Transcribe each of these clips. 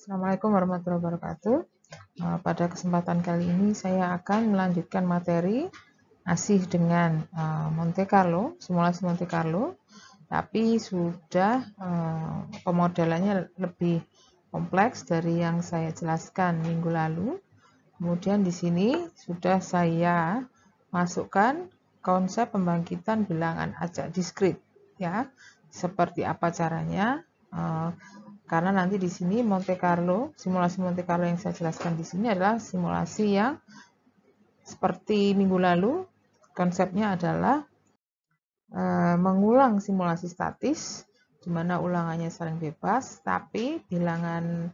Assalamualaikum warahmatullahi wabarakatuh. Pada kesempatan kali ini saya akan melanjutkan materi masih dengan Monte Carlo, simulasi Monte Carlo, tapi sudah pemodelannya lebih kompleks dari yang saya jelaskan minggu lalu. Kemudian di sini sudah saya masukkan konsep pembangkitan bilangan acak diskrit, ya. Seperti apa caranya? Karena nanti di sini Monte Carlo, simulasi Monte Carlo yang saya jelaskan di sini adalah simulasi yang seperti minggu lalu. Konsepnya adalah mengulang simulasi statis, di mana ulangannya saling bebas, tapi bilangan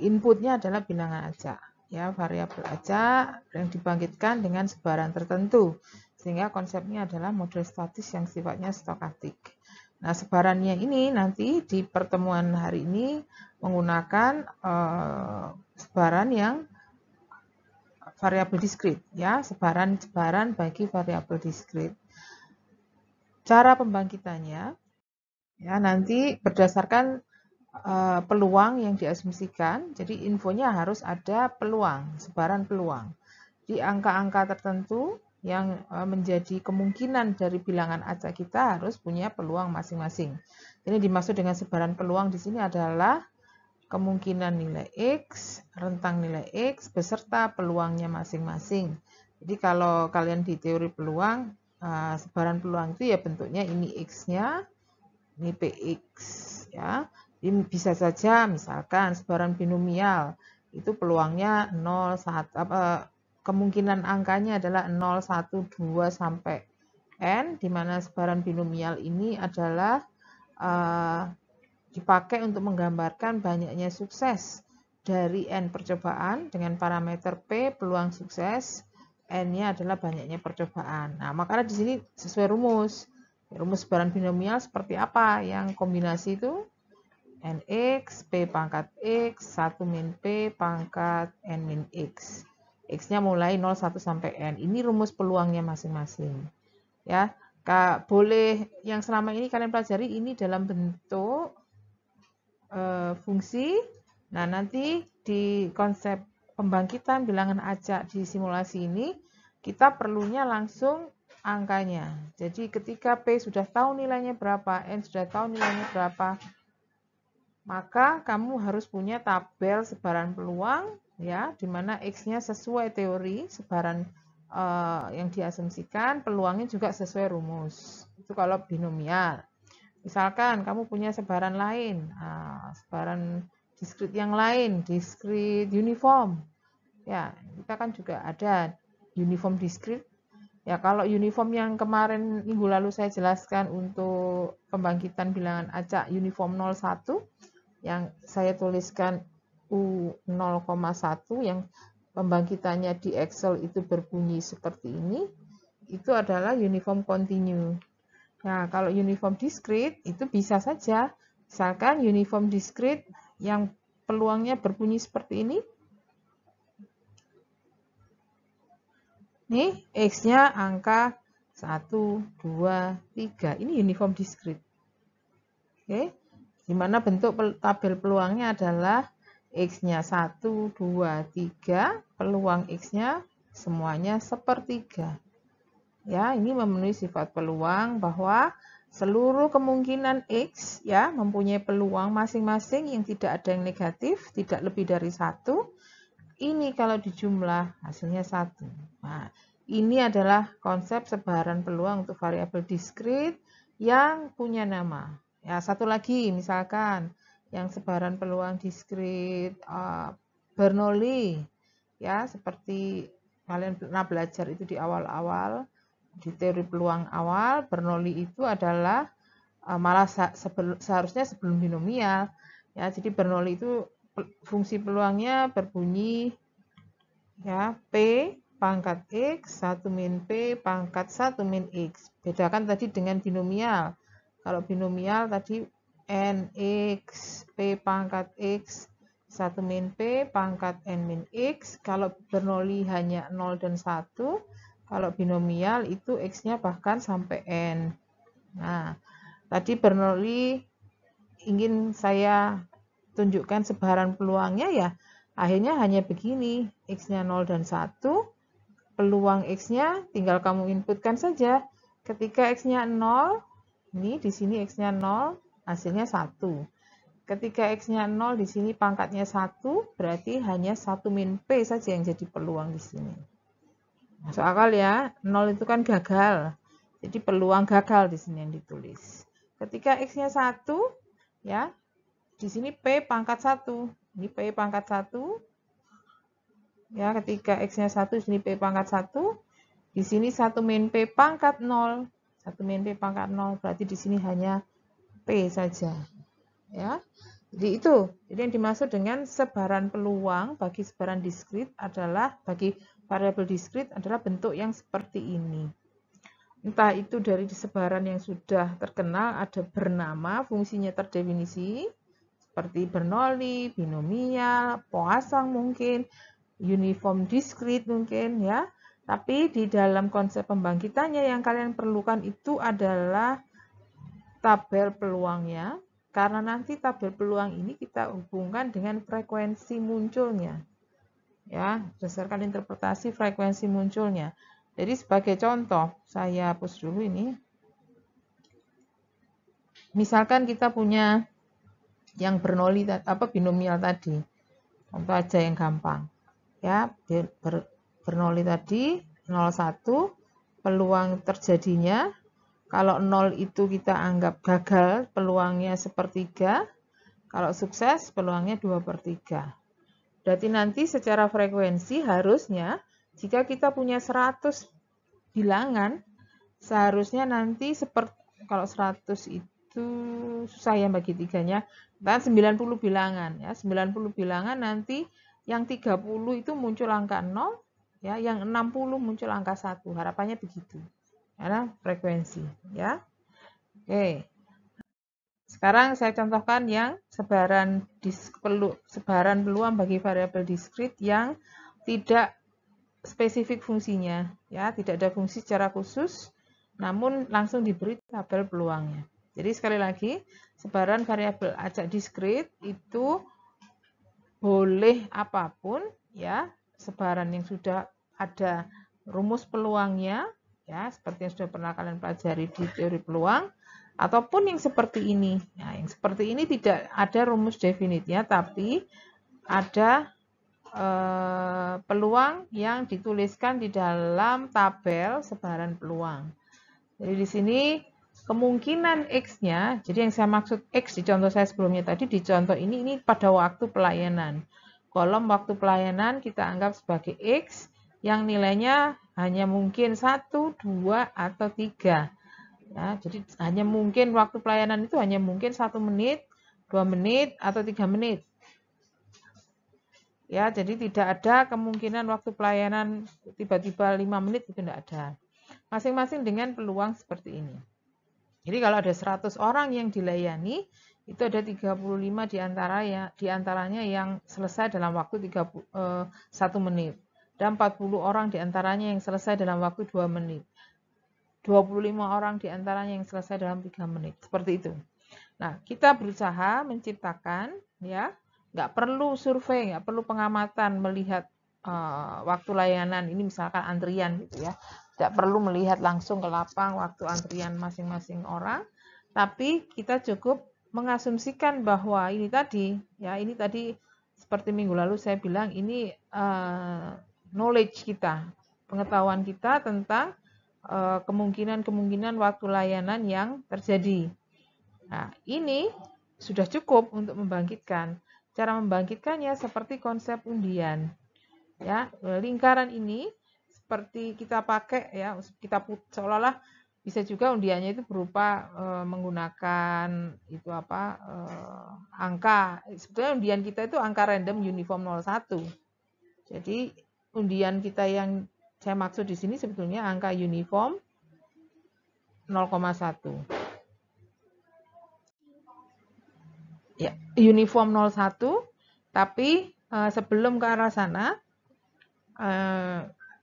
inputnya adalah bilangan acak, ya, variabel acak yang dibangkitkan dengan sebaran tertentu, sehingga konsepnya adalah model statis yang sifatnya stokastik. Nah, sebarannya ini nanti di pertemuan hari ini menggunakan sebaran yang variabel diskrit, ya, sebaran bagi variabel diskrit. Cara pembangkitannya, ya, nanti berdasarkan peluang yang diasumsikan, jadi infonya harus ada peluang, sebaran peluang. Di angka-angka tertentu yang menjadi kemungkinan dari bilangan acak kita harus punya peluang masing-masing. Ini dimaksud dengan sebaran peluang di sini adalah kemungkinan nilai X, rentang nilai X, beserta peluangnya masing-masing. Jadi kalau kalian di teori peluang, sebaran peluang itu ya bentuknya ini X-nya, ini PX, ya. Ini bisa saja misalkan sebaran binomial, itu peluangnya 0, 1, kemungkinan angkanya adalah 0, 1, 2, sampai N, di mana sebaran binomial ini adalah dipakai untuk menggambarkan banyaknya sukses dari N percobaan dengan parameter P, peluang sukses, N-nya adalah banyaknya percobaan. Nah, makanya di sini sesuai rumus. Rumus sebaran binomial seperti apa? Yang kombinasi itu NX, P pangkat X, 1 min P pangkat N min X. X-nya mulai 0, 1 sampai N. Ini rumus peluangnya masing-masing. Ya, boleh yang selama ini kalian pelajari ini dalam bentuk fungsi. Nah, nanti di konsep pembangkitan bilangan acak di simulasi ini, kita perlunya langsung angkanya. Jadi ketika P sudah tahu nilainya berapa, N sudah tahu nilainya berapa, maka kamu harus punya tabel sebaran peluang, ya, di mana X-nya sesuai teori sebaran yang diasumsikan, peluangnya juga sesuai rumus. Itu kalau binomial. Misalkan kamu punya sebaran lain, sebaran diskrit yang lain, diskrit uniform. Ya, kita kan juga ada uniform diskrit. Ya, kalau uniform yang kemarin minggu lalu saya jelaskan untuk pembangkitan bilangan acak uniform 01, yang saya tuliskan U0,1, yang pembangkitannya di Excel itu berbunyi seperti ini, itu adalah uniform continue. Nah, kalau uniform diskrit itu bisa saja, misalkan uniform diskrit yang peluangnya berbunyi seperti ini. Nih, X-nya angka 1, 2, 3. Ini uniform diskrit. Oke, di mana bentuk tabel peluangnya adalah X-nya 1, 2, 3, peluang X-nya semuanya sepertiga. Ya, ini memenuhi sifat peluang bahwa seluruh kemungkinan X, ya, mempunyai peluang masing-masing yang tidak ada yang negatif, tidak lebih dari 1. Ini kalau dijumlah hasilnya 1. Nah, ini adalah konsep sebaran peluang untuk variabel diskrit yang punya nama. Ya, satu lagi misalkan yang sebaran peluang diskrit Bernoulli, ya, seperti kalian pernah belajar itu di awal-awal, di teori peluang awal. Bernoulli itu adalah malah seharusnya sebelum binomial, ya. Jadi Bernoulli itu fungsi peluangnya berbunyi, ya, P pangkat X 1 min P pangkat 1 min X. Bedakan tadi dengan binomial. Kalau binomial tadi NX P pangkat X 1 min P pangkat N min X. Kalau Bernoulli hanya 0 dan 1. Kalau binomial itu X-nya bahkan sampai N. Nah, tadi Bernoulli ingin saya tunjukkan sebaran peluangnya ya akhirnya hanya begini, X-nya 0 dan 1, peluang X-nya tinggal kamu inputkan saja. Ketika X-nya 0, ini di sini X-nya 0, hasilnya 1. Ketika X-nya 0, di sini pangkatnya 1, berarti hanya 1 min P saja yang jadi peluang di sini. Masuk akal ya, 0 itu kan gagal. Jadi peluang gagal di sini yang ditulis. Ketika X-nya 1, ya, di sini P pangkat 1. Ini P pangkat 1. Ya, ketika X-nya 1, di sini P pangkat 1. Di sini 1 min P pangkat 0. 1 min P pangkat 0, berarti di sini hanya P saja. Ya. Jadi itu. Jadi yang dimaksud dengan sebaran peluang bagi sebaran diskrit adalah, bagi variabel diskrit adalah bentuk yang seperti ini. Entah itu dari sebaran yang sudah terkenal, ada bernama, fungsinya terdefinisi, seperti Bernoulli, binomial, Poisson mungkin, uniform diskrit mungkin ya. Tapi di dalam konsep pembangkitannya yang kalian perlukan itu adalah tabel peluangnya, karena nanti tabel peluang ini kita hubungkan dengan frekuensi munculnya. Ya, berdasarkan interpretasi frekuensi munculnya. Jadi sebagai contoh, saya hapus dulu ini. Misalkan kita punya yang Bernoulli binomial tadi. Contoh aja yang gampang. Ya, Bernoulli tadi 0,1, peluang terjadinya kalau 0 itu kita anggap gagal, peluangnya sepertiga. Kalau sukses, peluangnya 2/3. Berarti nanti secara frekuensi harusnya jika kita punya 100 bilangan, seharusnya nanti kalau 100 itu susah ya bagi tiganya, dan 90 bilangan ya. 90 bilangan nanti yang 30 itu muncul angka 0, ya, yang 60 muncul angka 1. Harapannya begitu. Karena frekuensi, ya. Oke. Sekarang saya contohkan yang sebaran peluang bagi variabel diskrit yang tidak spesifik fungsinya, ya, tidak ada fungsi secara khusus, namun langsung diberi tabel peluangnya. Jadi sekali lagi, sebaran variabel acak diskrit itu boleh apapun, ya, sebaran yang sudah ada rumus peluangnya, ya, seperti yang sudah pernah kalian pelajari di teori peluang, ataupun yang seperti ini. Nah, yang seperti ini tidak ada rumus definitnya, tapi ada peluang yang dituliskan di dalam tabel sebaran peluang. Jadi di sini kemungkinan X-nya, jadi yang saya maksud X di contoh saya sebelumnya tadi, di contoh ini pada waktu pelayanan. Kolom waktu pelayanan kita anggap sebagai X yang nilainya hanya mungkin 1, 2, atau 3. Ya, jadi hanya mungkin waktu pelayanan itu hanya mungkin 1 menit, 2 menit, atau 3 menit. Ya, jadi tidak ada kemungkinan waktu pelayanan tiba-tiba 5 menit, itu tidak ada. Masing-masing dengan peluang seperti ini. Jadi kalau ada 100 orang yang dilayani, itu ada 35 diantaranya yang selesai dalam waktu 1 menit. Dan 40 orang diantaranya yang selesai dalam waktu 2 menit. 25 orang diantaranya yang selesai dalam 3 menit. Seperti itu. Nah, kita berusaha menciptakan, ya, nggak perlu survei, nggak perlu pengamatan melihat waktu layanan. Ini misalkan antrian gitu ya. Tidak perlu melihat langsung ke lapang waktu antrian masing-masing orang. Tapi kita cukup mengasumsikan bahwa ini tadi, ya, ini tadi seperti minggu lalu saya bilang, ini knowledge kita, pengetahuan kita tentang kemungkinan-kemungkinan waktu layanan yang terjadi. Nah, ini sudah cukup untuk membangkitkan. Cara membangkitkannya seperti konsep undian. Ya, lingkaran ini seperti kita pakai, ya, kita seolah-olah bisa juga undiannya itu berupa menggunakan itu angka. Sebetulnya undian kita itu angka random uniform 01. Jadi undian kita yang saya maksud di sini sebetulnya angka uniform 0,1. Ya, uniform 01, tapi sebelum ke arah sana,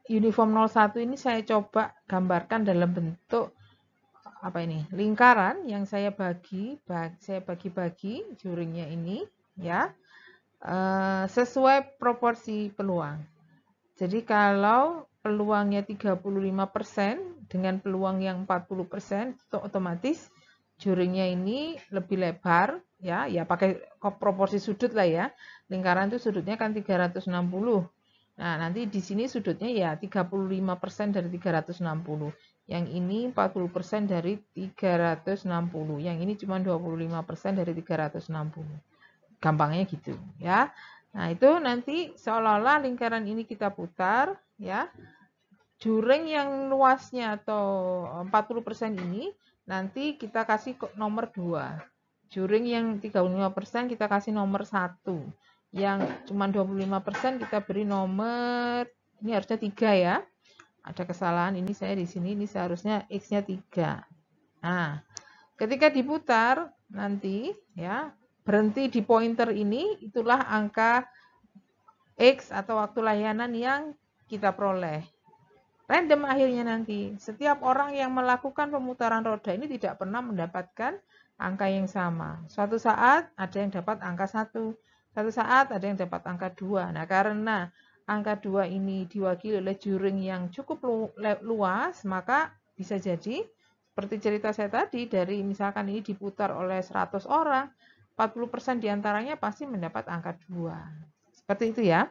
uniform 01 ini saya coba gambarkan dalam bentuk lingkaran yang saya bagi-bagi juringnya ini, ya, sesuai proporsi peluang. Jadi kalau peluangnya 35% dengan peluang yang 40%, itu otomatis juringnya ini lebih lebar, ya pakai proporsi sudut lah ya. Lingkaran itu sudutnya kan 360. Nah, nanti di sini sudutnya ya 35% dari 360. Yang ini 40% dari 360. Yang ini cuma 25% dari 360. Gampangnya gitu, ya. Nah, itu nanti seolah-olah lingkaran ini kita putar, ya. Juring yang luasnya atau 40% ini nanti kita kasih nomor 2. Juring yang 35% kita kasih nomor 1. Yang cuma 25% kita beri nomor, ini harusnya 3 ya. Ada kesalahan ini saya di sini, ini seharusnya X-nya 3. Nah, ketika diputar nanti ya, berhenti di pointer ini, itulah angka X atau waktu layanan yang kita peroleh. Random akhirnya nanti. Setiap orang yang melakukan pemutaran roda ini tidak pernah mendapatkan angka yang sama. Suatu saat ada yang dapat angka 1, suatu saat ada yang dapat angka 2. Nah, karena angka 2 ini diwakili oleh juring yang cukup luas, maka bisa jadi seperti cerita saya tadi, dari misalkan ini diputar oleh 100 orang, 40% diantaranya pasti mendapat angka 2. Seperti itu ya.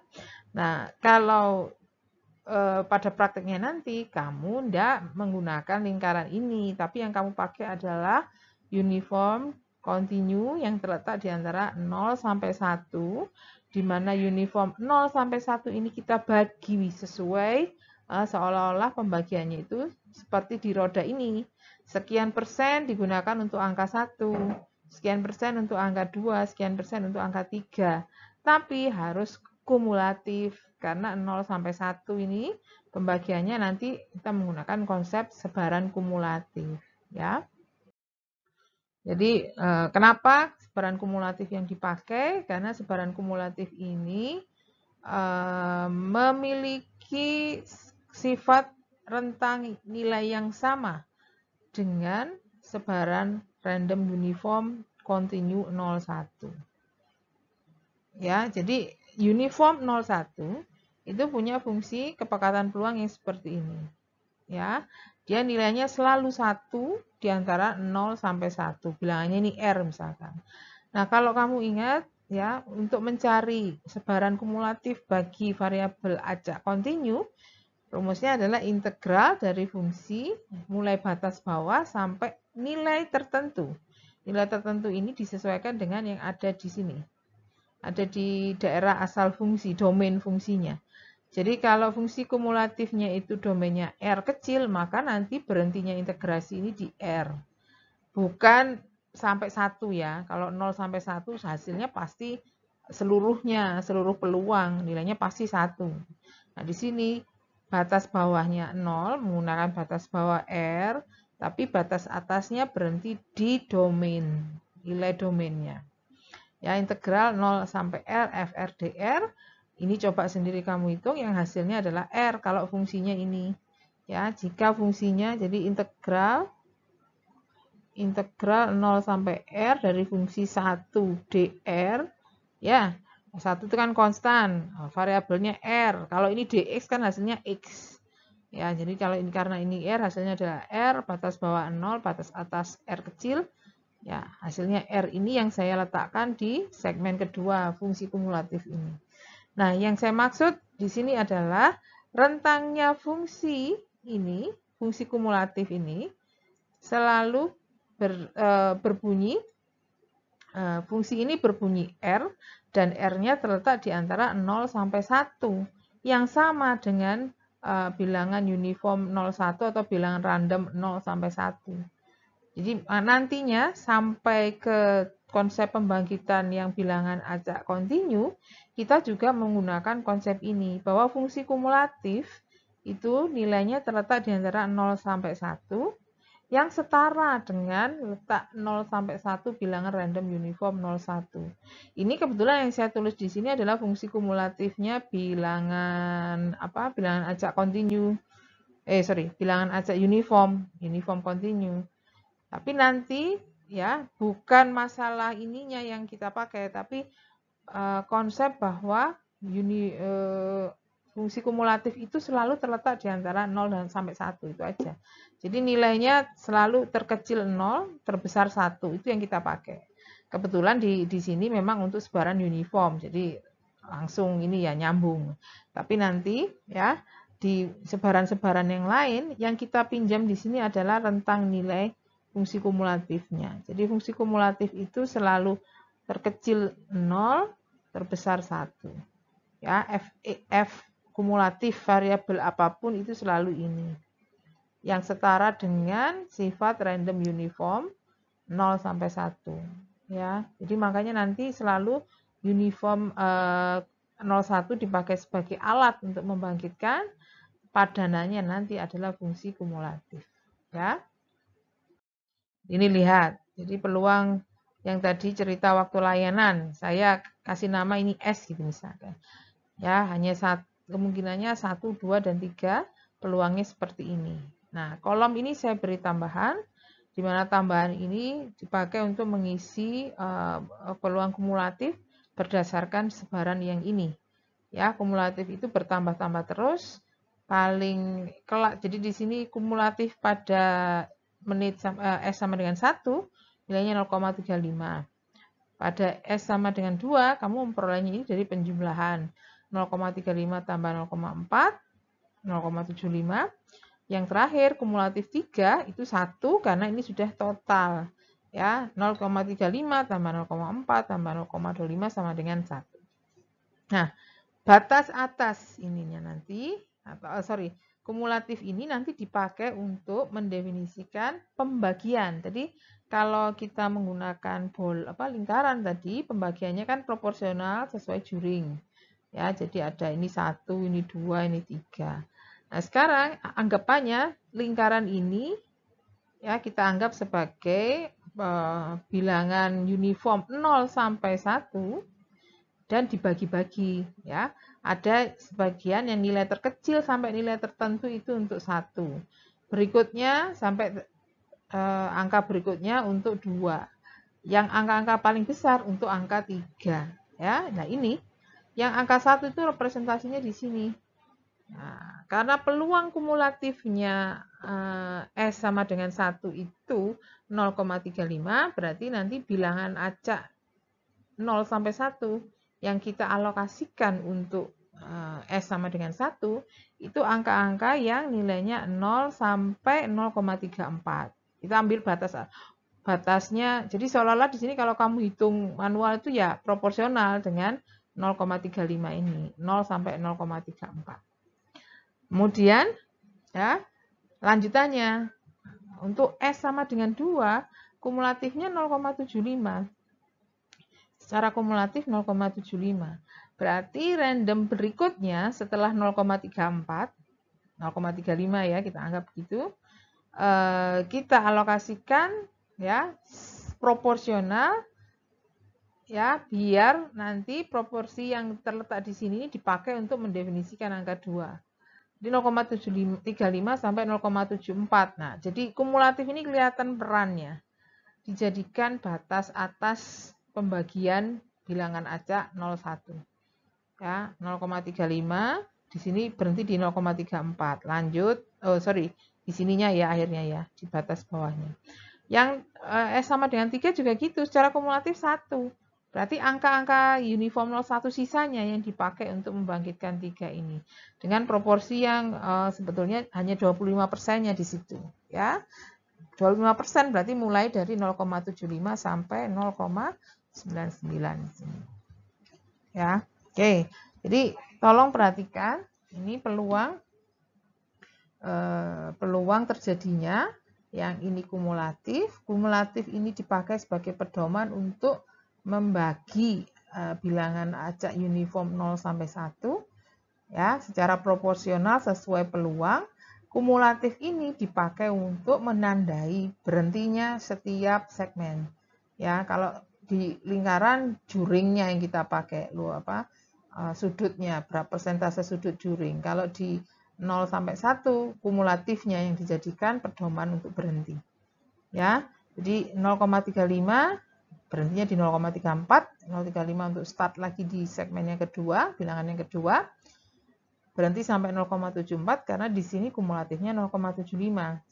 Nah, kalau pada prakteknya nanti kamu tidak menggunakan lingkaran ini, tapi yang kamu pakai adalah uniform continue yang terletak di antara 0 sampai 1, di mana uniform 0 sampai 1 ini kita bagi sesuai seolah-olah pembagiannya itu seperti di roda ini. Sekian persen digunakan untuk angka 1, sekian persen untuk angka 2, sekian persen untuk angka 3. Tapi harus kumulatif. Karena 0 sampai 1 ini pembagiannya nanti kita menggunakan konsep sebaran kumulatif, ya. Jadi kenapa sebaran kumulatif yang dipakai? Karena sebaran kumulatif ini memiliki sifat rentang nilai yang sama dengan sebaran random uniform continue 01. Ya, jadi uniform 01 itu punya fungsi kepekatan peluang yang seperti ini. Ya, dia nilainya selalu 1 di antara 0 sampai 1. Bilangannya ini R misalkan. Nah, kalau kamu ingat ya, untuk mencari sebaran kumulatif bagi variabel acak kontinu, rumusnya adalah integral dari fungsi mulai batas bawah sampai nilai tertentu. Nilai tertentu ini disesuaikan dengan yang ada di sini. Ada di daerah asal fungsi, domain fungsinya. Jadi kalau fungsi kumulatifnya itu domainnya R kecil, maka nanti berhentinya integrasi ini di R. Bukan sampai 1 ya. Kalau 0 sampai 1 hasilnya pasti seluruhnya, seluruh peluang, nilainya pasti 1. Nah, di sini batas bawahnya 0 menggunakan batas bawah R, tapi batas atasnya berhenti di domain, nilai domainnya. Ya, integral 0 sampai R FR dr. Ini coba sendiri kamu hitung, yang hasilnya adalah R kalau fungsinya ini. Ya, jika fungsinya jadi integral 0 sampai R dari fungsi 1 dr. Ya, 1 itu kan konstan, variabelnya R. Kalau ini dx kan hasilnya X. Ya, jadi kalau ini karena ini R, hasilnya adalah R, batas bawah 0, batas atas R kecil. Ya, hasilnya R ini yang saya letakkan di segmen kedua fungsi kumulatif ini. Nah, yang saya maksud di sini adalah rentangnya fungsi ini, fungsi kumulatif ini selalu berbunyi, fungsi ini berbunyi R dan R-nya terletak di antara 0 sampai 1 yang sama dengan bilangan uniform 01 atau bilangan random 0 sampai 1. Jadi nantinya sampai ke konsep pembangkitan yang bilangan acak kontinu, kita juga menggunakan konsep ini, bahwa fungsi kumulatif itu nilainya terletak di antara 0 sampai 1, yang setara dengan letak 0 sampai 1 bilangan random uniform 01. Ini kebetulan yang saya tulis di sini adalah fungsi kumulatifnya bilangan bilangan acak kontinu. Bilangan acak uniform kontinu. Tapi nanti ya bukan masalah ininya yang kita pakai, tapi konsep bahwa fungsi kumulatif itu selalu terletak di antara 0 dan sampai 1, itu aja. Jadi nilainya selalu terkecil 0, terbesar 1, itu yang kita pakai. Kebetulan di sini memang untuk sebaran uniform, jadi langsung ini ya nyambung. Tapi nanti ya di sebaran-sebaran yang lain yang kita pinjam di sini adalah rentang nilai fungsi kumulatifnya. Jadi fungsi kumulatif itu selalu terkecil 0, terbesar 1. Ya, f kumulatif variabel apapun itu selalu ini. Yang setara dengan sifat random uniform 0 sampai 1. Ya, jadi makanya nanti selalu uniform 01 dipakai sebagai alat untuk membangkitkan, padanannya nanti adalah fungsi kumulatif. Ya. Ini lihat, jadi peluang yang tadi cerita waktu layanan, saya kasih nama ini S gitu misalkan. Ya, hanya kemungkinannya 1, 2, dan 3, peluangnya seperti ini. Nah, kolom ini saya beri tambahan, di mana tambahan ini dipakai untuk mengisi peluang kumulatif berdasarkan sebaran yang ini. Ya, kumulatif itu bertambah-tambah terus, paling kelak. Jadi di sini kumulatif pada menit S sama dengan 1, nilainya 0,35. Pada S sama dengan 2, kamu memperolehnya ini dari penjumlahan. 0,35 tambah 0,4, 0,75. Yang terakhir, kumulatif 3, itu 1, karena ini sudah total. Ya, 0,35 tambah 0,4 tambah 0,25 sama dengan 1. Nah, batas atas ininya nanti, kumulatif ini nanti dipakai untuk mendefinisikan pembagian. Jadi kalau kita menggunakan lingkaran tadi, pembagiannya kan proporsional sesuai juring. Ya, jadi ada ini 1, ini 2, ini 3. Nah, sekarang anggapannya lingkaran ini ya kita anggap sebagai bilangan uniform 0 sampai 1 dan dibagi-bagi ya. Ada sebagian yang nilai terkecil sampai nilai tertentu itu untuk 1. Berikutnya sampai angka berikutnya untuk 2. Yang angka-angka paling besar untuk angka 3 ya. Nah, ini yang angka 1 itu representasinya di sini. Nah, karena peluang kumulatifnya S sama dengan 1 itu 0,35, berarti nanti bilangan acak 0 sampai 1 yang kita alokasikan untuk S sama dengan 1, itu angka-angka yang nilainya 0 sampai 0,34. Kita ambil batasnya, jadi seolah-olah di sini kalau kamu hitung manual itu ya proporsional dengan 0,35 ini, 0 sampai 0,34. Kemudian ya, lanjutannya untuk S sama dengan 2, kumulatifnya 0,75. Secara kumulatif 0,75. Berarti random berikutnya setelah 0,34, 0,35 ya, kita anggap begitu. Kita alokasikan ya proporsional ya, biar nanti proporsi yang terletak di sini dipakai untuk mendefinisikan angka 2. Di 0,35 sampai 0,74. Nah, jadi kumulatif ini kelihatan perannya. Dijadikan batas atas pembagian bilangan acak 01. Ya, 0,35, di sini berhenti di 0,34. Lanjut, di sininya ya akhirnya ya, di batas bawahnya. Yang S sama dengan 3 juga gitu, secara kumulatif 1. Berarti angka-angka uniform 01 sisanya yang dipakai untuk membangkitkan 3 ini. Dengan proporsi yang sebetulnya hanya 25%-nya di situ. Ya, 25% berarti mulai dari 0,75 sampai 0,99 di sini. Ya, oke. Jadi tolong perhatikan ini peluang terjadinya yang ini kumulatif. Kumulatif ini dipakai sebagai pedoman untuk membagi bilangan acak uniform 0 sampai 1 ya, secara proporsional sesuai peluang. Kumulatif ini dipakai untuk menandai berhentinya setiap segmen. Ya, kalau di lingkaran juringnya yang kita pakai, sudutnya, berapa persentase sudut juring. Kalau di 0 sampai 1 kumulatifnya yang dijadikan pedoman untuk berhenti. Ya, jadi 0,35 berhentinya di 0,34, 0,35 untuk start lagi di segmen yang kedua, bilangan yang kedua. Berhenti sampai 0,74 karena di sini kumulatifnya 0,75.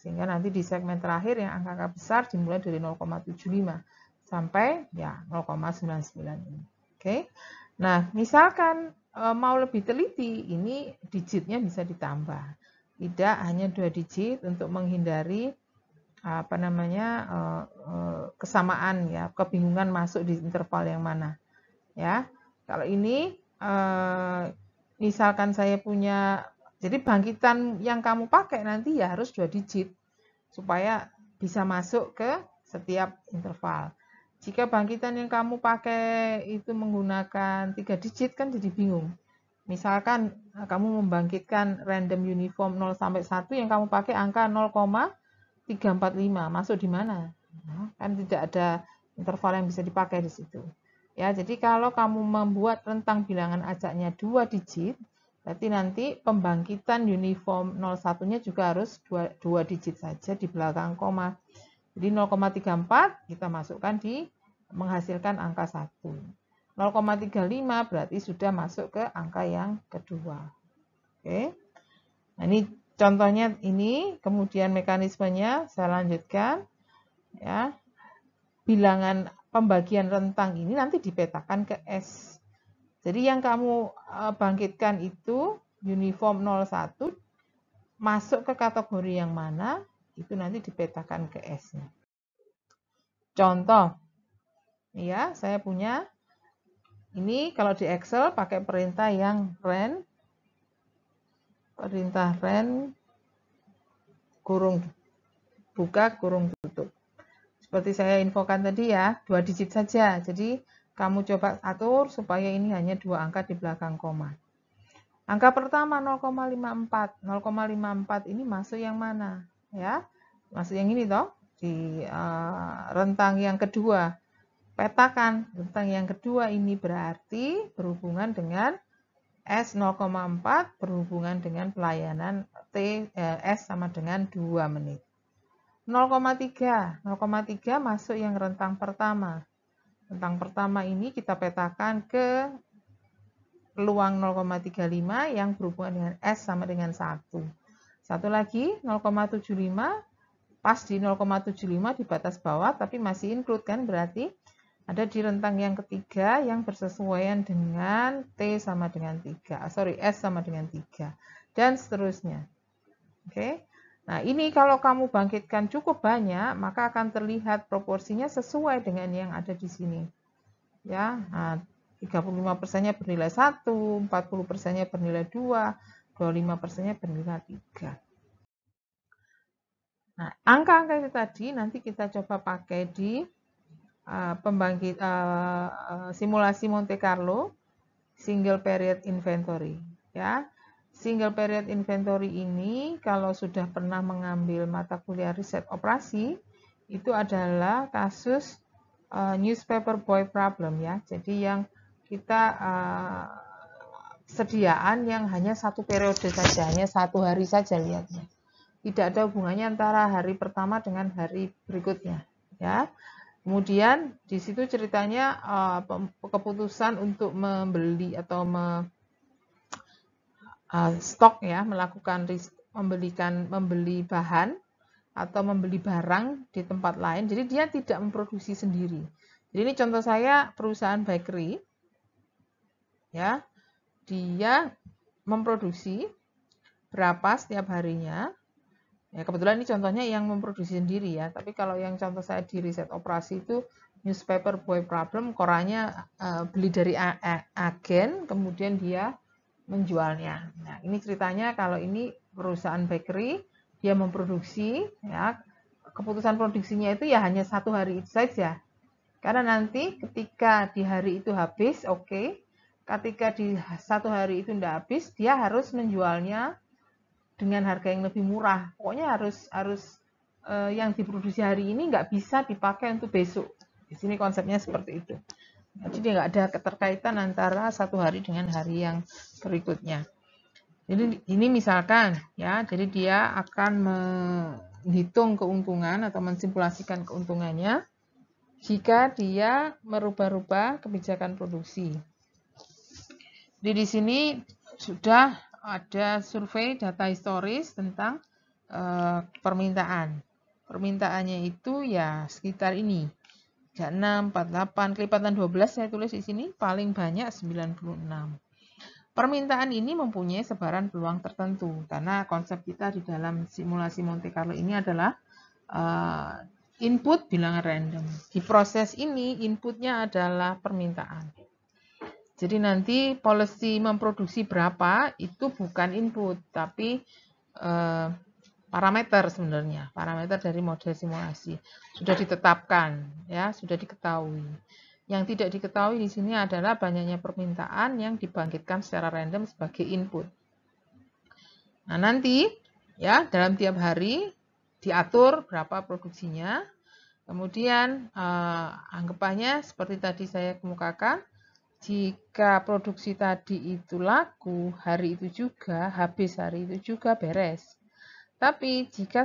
Sehingga nanti di segmen terakhir yang angka-angka besar dimulai dari 0,75 sampai ya 0,99 ini. Oke. Nah, misalkan mau lebih teliti, ini digitnya bisa ditambah. Tidak hanya 2 digit untuk menghindari apa namanya kesamaan ya, kebingungan masuk di interval yang mana. Ya. Kalau ini misalkan saya punya, jadi bangkitan yang kamu pakai nanti ya harus 2 digit supaya bisa masuk ke setiap interval. Jika bangkitan yang kamu pakai itu menggunakan 3 digit kan jadi bingung. Misalkan kamu membangkitkan random uniform 0 sampai 1 yang kamu pakai angka 0,345, masuk di mana? Kan tidak ada interval yang bisa dipakai di situ. Ya, jadi kalau kamu membuat rentang bilangan acaknya 2 digit, berarti nanti pembangkitan uniform 01-nya juga harus 2 digit saja di belakang koma. Jadi 0,34 kita masukkan di menghasilkan angka 1. 0,35 berarti sudah masuk ke angka yang kedua. Oke. Nah, ini contohnya ini, kemudian mekanismenya saya lanjutkan. Ya. Bilangan pembagian rentang ini nanti dipetakan ke S. Jadi yang kamu bangkitkan itu uniform 01 masuk ke kategori yang mana, itu nanti dipetakan ke S-nya. Contoh, ya saya punya, ini kalau di Excel pakai perintah yang ren, perintah ren kurung buka kurung tutup. Seperti saya infokan tadi ya, 2 digit saja. Jadi kamu coba atur supaya ini hanya 2 angka di belakang koma. Angka pertama 0,54. 0,54 ini masuk yang mana? Ya, masuk yang ini toh, di rentang yang kedua. Petakan rentang yang kedua ini berarti berhubungan dengan S 0,4 berhubungan dengan pelayanan S sama dengan 2 menit. 0,3 masuk yang rentang pertama. Rentang pertama ini kita petakan ke peluang 0,35 yang berhubungan dengan S sama dengan 1. Satu lagi 0,75 pas di 0,75 di batas bawah tapi masih include kan, berarti ada di rentang yang ketiga yang bersesuaian dengan T sama dengan 3. S sama dengan 3 dan seterusnya. Oke. Nah, ini kalau kamu bangkitkan cukup banyak, maka akan terlihat proporsinya sesuai dengan yang ada di sini. Ya, nah, 35%-nya bernilai 1, 40%-nya bernilai 2, 25%-nya bernilai 3. Nah, angka-angka itu tadi nanti kita coba pakai di simulasi Monte Carlo single period inventory. Ya. Single period inventory ini kalau sudah pernah mengambil mata kuliah riset operasi, itu adalah kasus newspaper boy problem ya. Jadi yang kita sediaan yang hanya satu periode saja, hanya 1 hari saja lihatnya. Tidak ada hubungannya antara hari pertama dengan hari berikutnya. Ya. Kemudian di situ ceritanya keputusan untuk membeli atau stok ya, melakukan membeli bahan atau membeli barang di tempat lain. Jadi dia tidak memproduksi sendiri. Jadi ini contoh saya perusahaan bakery, ya, dia memproduksi berapa setiap harinya. Ya kebetulan ini contohnya yang memproduksi sendiri ya. Tapi kalau yang contoh saya di riset operasi itu newspaper boy problem, korannya beli dari agen, kemudian dia menjualnya. Nah, ini ceritanya kalau ini perusahaan bakery, dia memproduksi, ya, keputusan produksinya itu ya hanya 1 hari itu saja. Karena nanti ketika di hari itu habis, oke. Ketika di 1 hari itu tidak habis, dia harus menjualnya dengan harga yang lebih murah. Pokoknya harus yang diproduksi hari ini nggak bisa dipakai untuk besok. Di sini konsepnya seperti itu. Jadi nggak ada keterkaitan antara 1 hari dengan hari yang berikutnya. Jadi ini misalkan ya, jadi dia akan menghitung keuntungan atau mensimulasikan keuntungannya jika dia merubah-rubah kebijakan produksi. Jadi di sini sudah ada survei data historis tentang permintaan. Permintaannya itu ya sekitar ini. 36, 48, kelipatan 12 saya tulis di sini, paling banyak 96. Permintaan ini mempunyai sebaran peluang tertentu, karena konsep kita di dalam simulasi Monte Carlo ini adalah input bilangan random. Di proses ini inputnya adalah permintaan. Jadi nanti policy memproduksi berapa itu bukan input, tapi parameter sebenarnya, parameter dari model simulasi sudah ditetapkan, ya, sudah diketahui. Yang tidak diketahui di sini adalah banyaknya permintaan yang dibangkitkan secara random sebagai input. Nah, nanti ya dalam tiap hari diatur berapa produksinya. Kemudian anggapannya seperti tadi saya kemukakan, jika produksi tadi itu laku, hari itu juga, habis hari itu juga beres. Tapi jika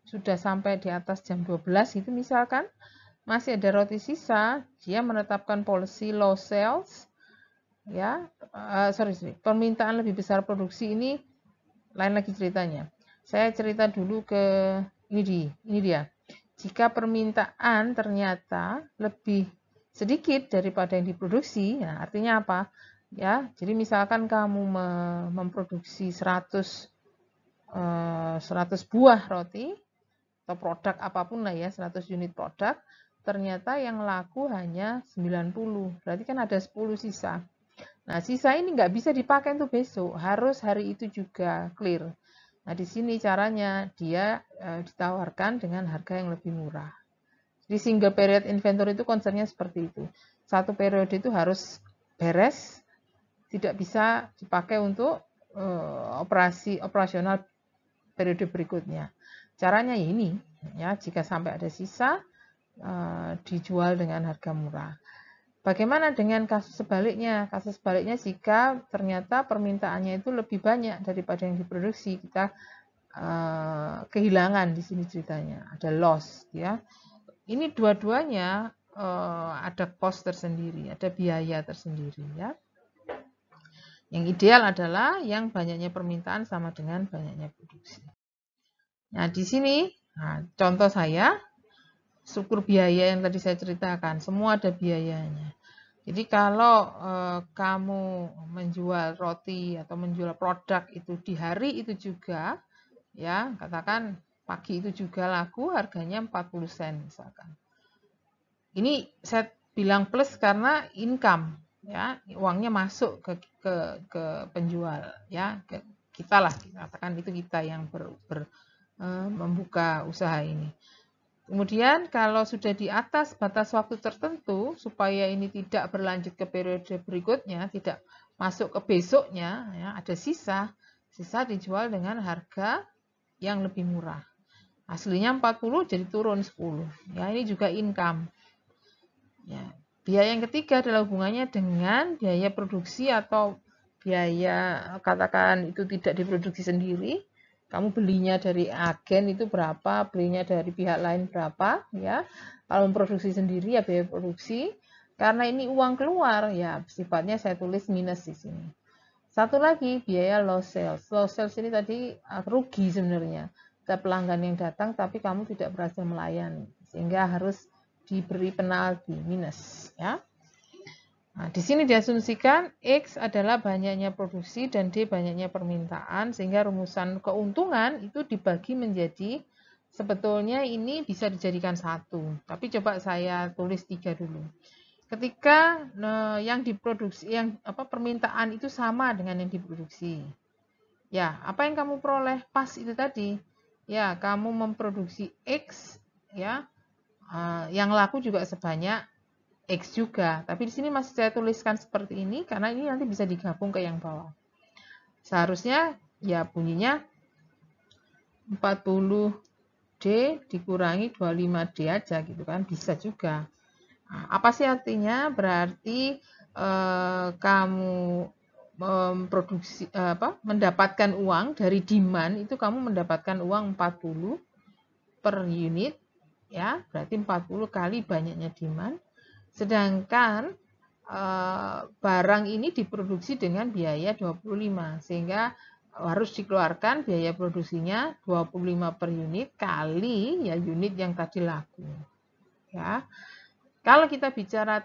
sudah sampai di atas jam 12 itu misalkan masih ada roti sisa, dia menetapkan policy low sales, ya, permintaan lebih besar produksi ini lain lagi ceritanya. Saya cerita dulu ke ini dia. Jika permintaan ternyata lebih sedikit daripada yang diproduksi, ya artinya apa? Ya, jadi misalkan kamu memproduksi 100 buah roti atau produk apapun lah ya, 100 unit produk, ternyata yang laku hanya 90, berarti kan ada 10 sisa. Nah, sisa ini nggak bisa dipakai untuk besok, harus hari itu juga clear. Nah, di sini caranya dia ditawarkan dengan harga yang lebih murah. Di single period inventory itu konsepnya seperti itu. Satu periode itu harus beres, tidak bisa dipakai untuk operasional periode berikutnya. Caranya ini, ya, jika sampai ada sisa, dijual dengan harga murah. Bagaimana dengan kasus sebaliknya? Kasus sebaliknya jika ternyata permintaannya itu lebih banyak daripada yang diproduksi, kita kehilangan di sini ceritanya, ada loss, ya. Ini dua-duanya ada cost tersendiri, ada biaya tersendiri, ya. Yang ideal adalah yang banyaknya permintaan sama dengan banyaknya produksi. Nah, di sini contoh saya, struktur biaya yang tadi saya ceritakan, semua ada biayanya. Jadi kalau kamu menjual roti atau menjual produk itu di hari itu juga, ya katakan pagi itu juga laku, harganya 40 sen misalkan. Ini saya bilang plus karena income, ya uangnya masuk ke penjual, ya kita lah, katakan itu kita yang membuka usaha ini. Kemudian kalau sudah di atas batas waktu tertentu, supaya ini tidak berlanjut ke periode berikutnya, tidak masuk ke besoknya, ya, ada sisa dijual dengan harga yang lebih murah. Aslinya 40 jadi turun 10. Ya, ini juga income. Ya. Biaya yang ketiga adalah hubungannya dengan biaya produksi atau biaya, katakan itu tidak diproduksi sendiri. Kamu belinya dari agen itu berapa, belinya dari pihak lain berapa, ya. Kalau memproduksi sendiri ya biaya produksi. Karena ini uang keluar, ya sifatnya saya tulis minus di sini. Satu lagi biaya loss sales. Loss sales ini tadi rugi sebenarnya. Ada pelanggan yang datang tapi kamu tidak berhasil melayani, sehingga harus diberi penalti minus, ya. Nah, di sini diasumsikan X adalah banyaknya produksi dan D banyaknya permintaan, sehingga rumusan keuntungan itu dibagi menjadi, sebetulnya ini bisa dijadikan satu, tapi coba saya tulis 3 dulu. Ketika yang diproduksi, permintaan itu sama dengan yang diproduksi, ya apa yang kamu peroleh pas itu tadi, ya kamu memproduksi X, ya yang laku juga sebanyak X juga, tapi di sini masih saya tuliskan seperti ini karena ini nanti bisa digabung ke yang bawah. Seharusnya ya bunyinya 40D dikurangi 25D aja gitu kan, bisa juga. Nah, apa sih artinya? Berarti kamu memproduksi mendapatkan uang dari demand itu, kamu mendapatkan uang 40 per unit, ya, berarti 40 kali banyaknya demand. Sedangkan barang ini diproduksi dengan biaya 25, sehingga harus dikeluarkan biaya produksinya 25 per unit kali ya unit yang tadi laku. Ya. Kalau kita bicara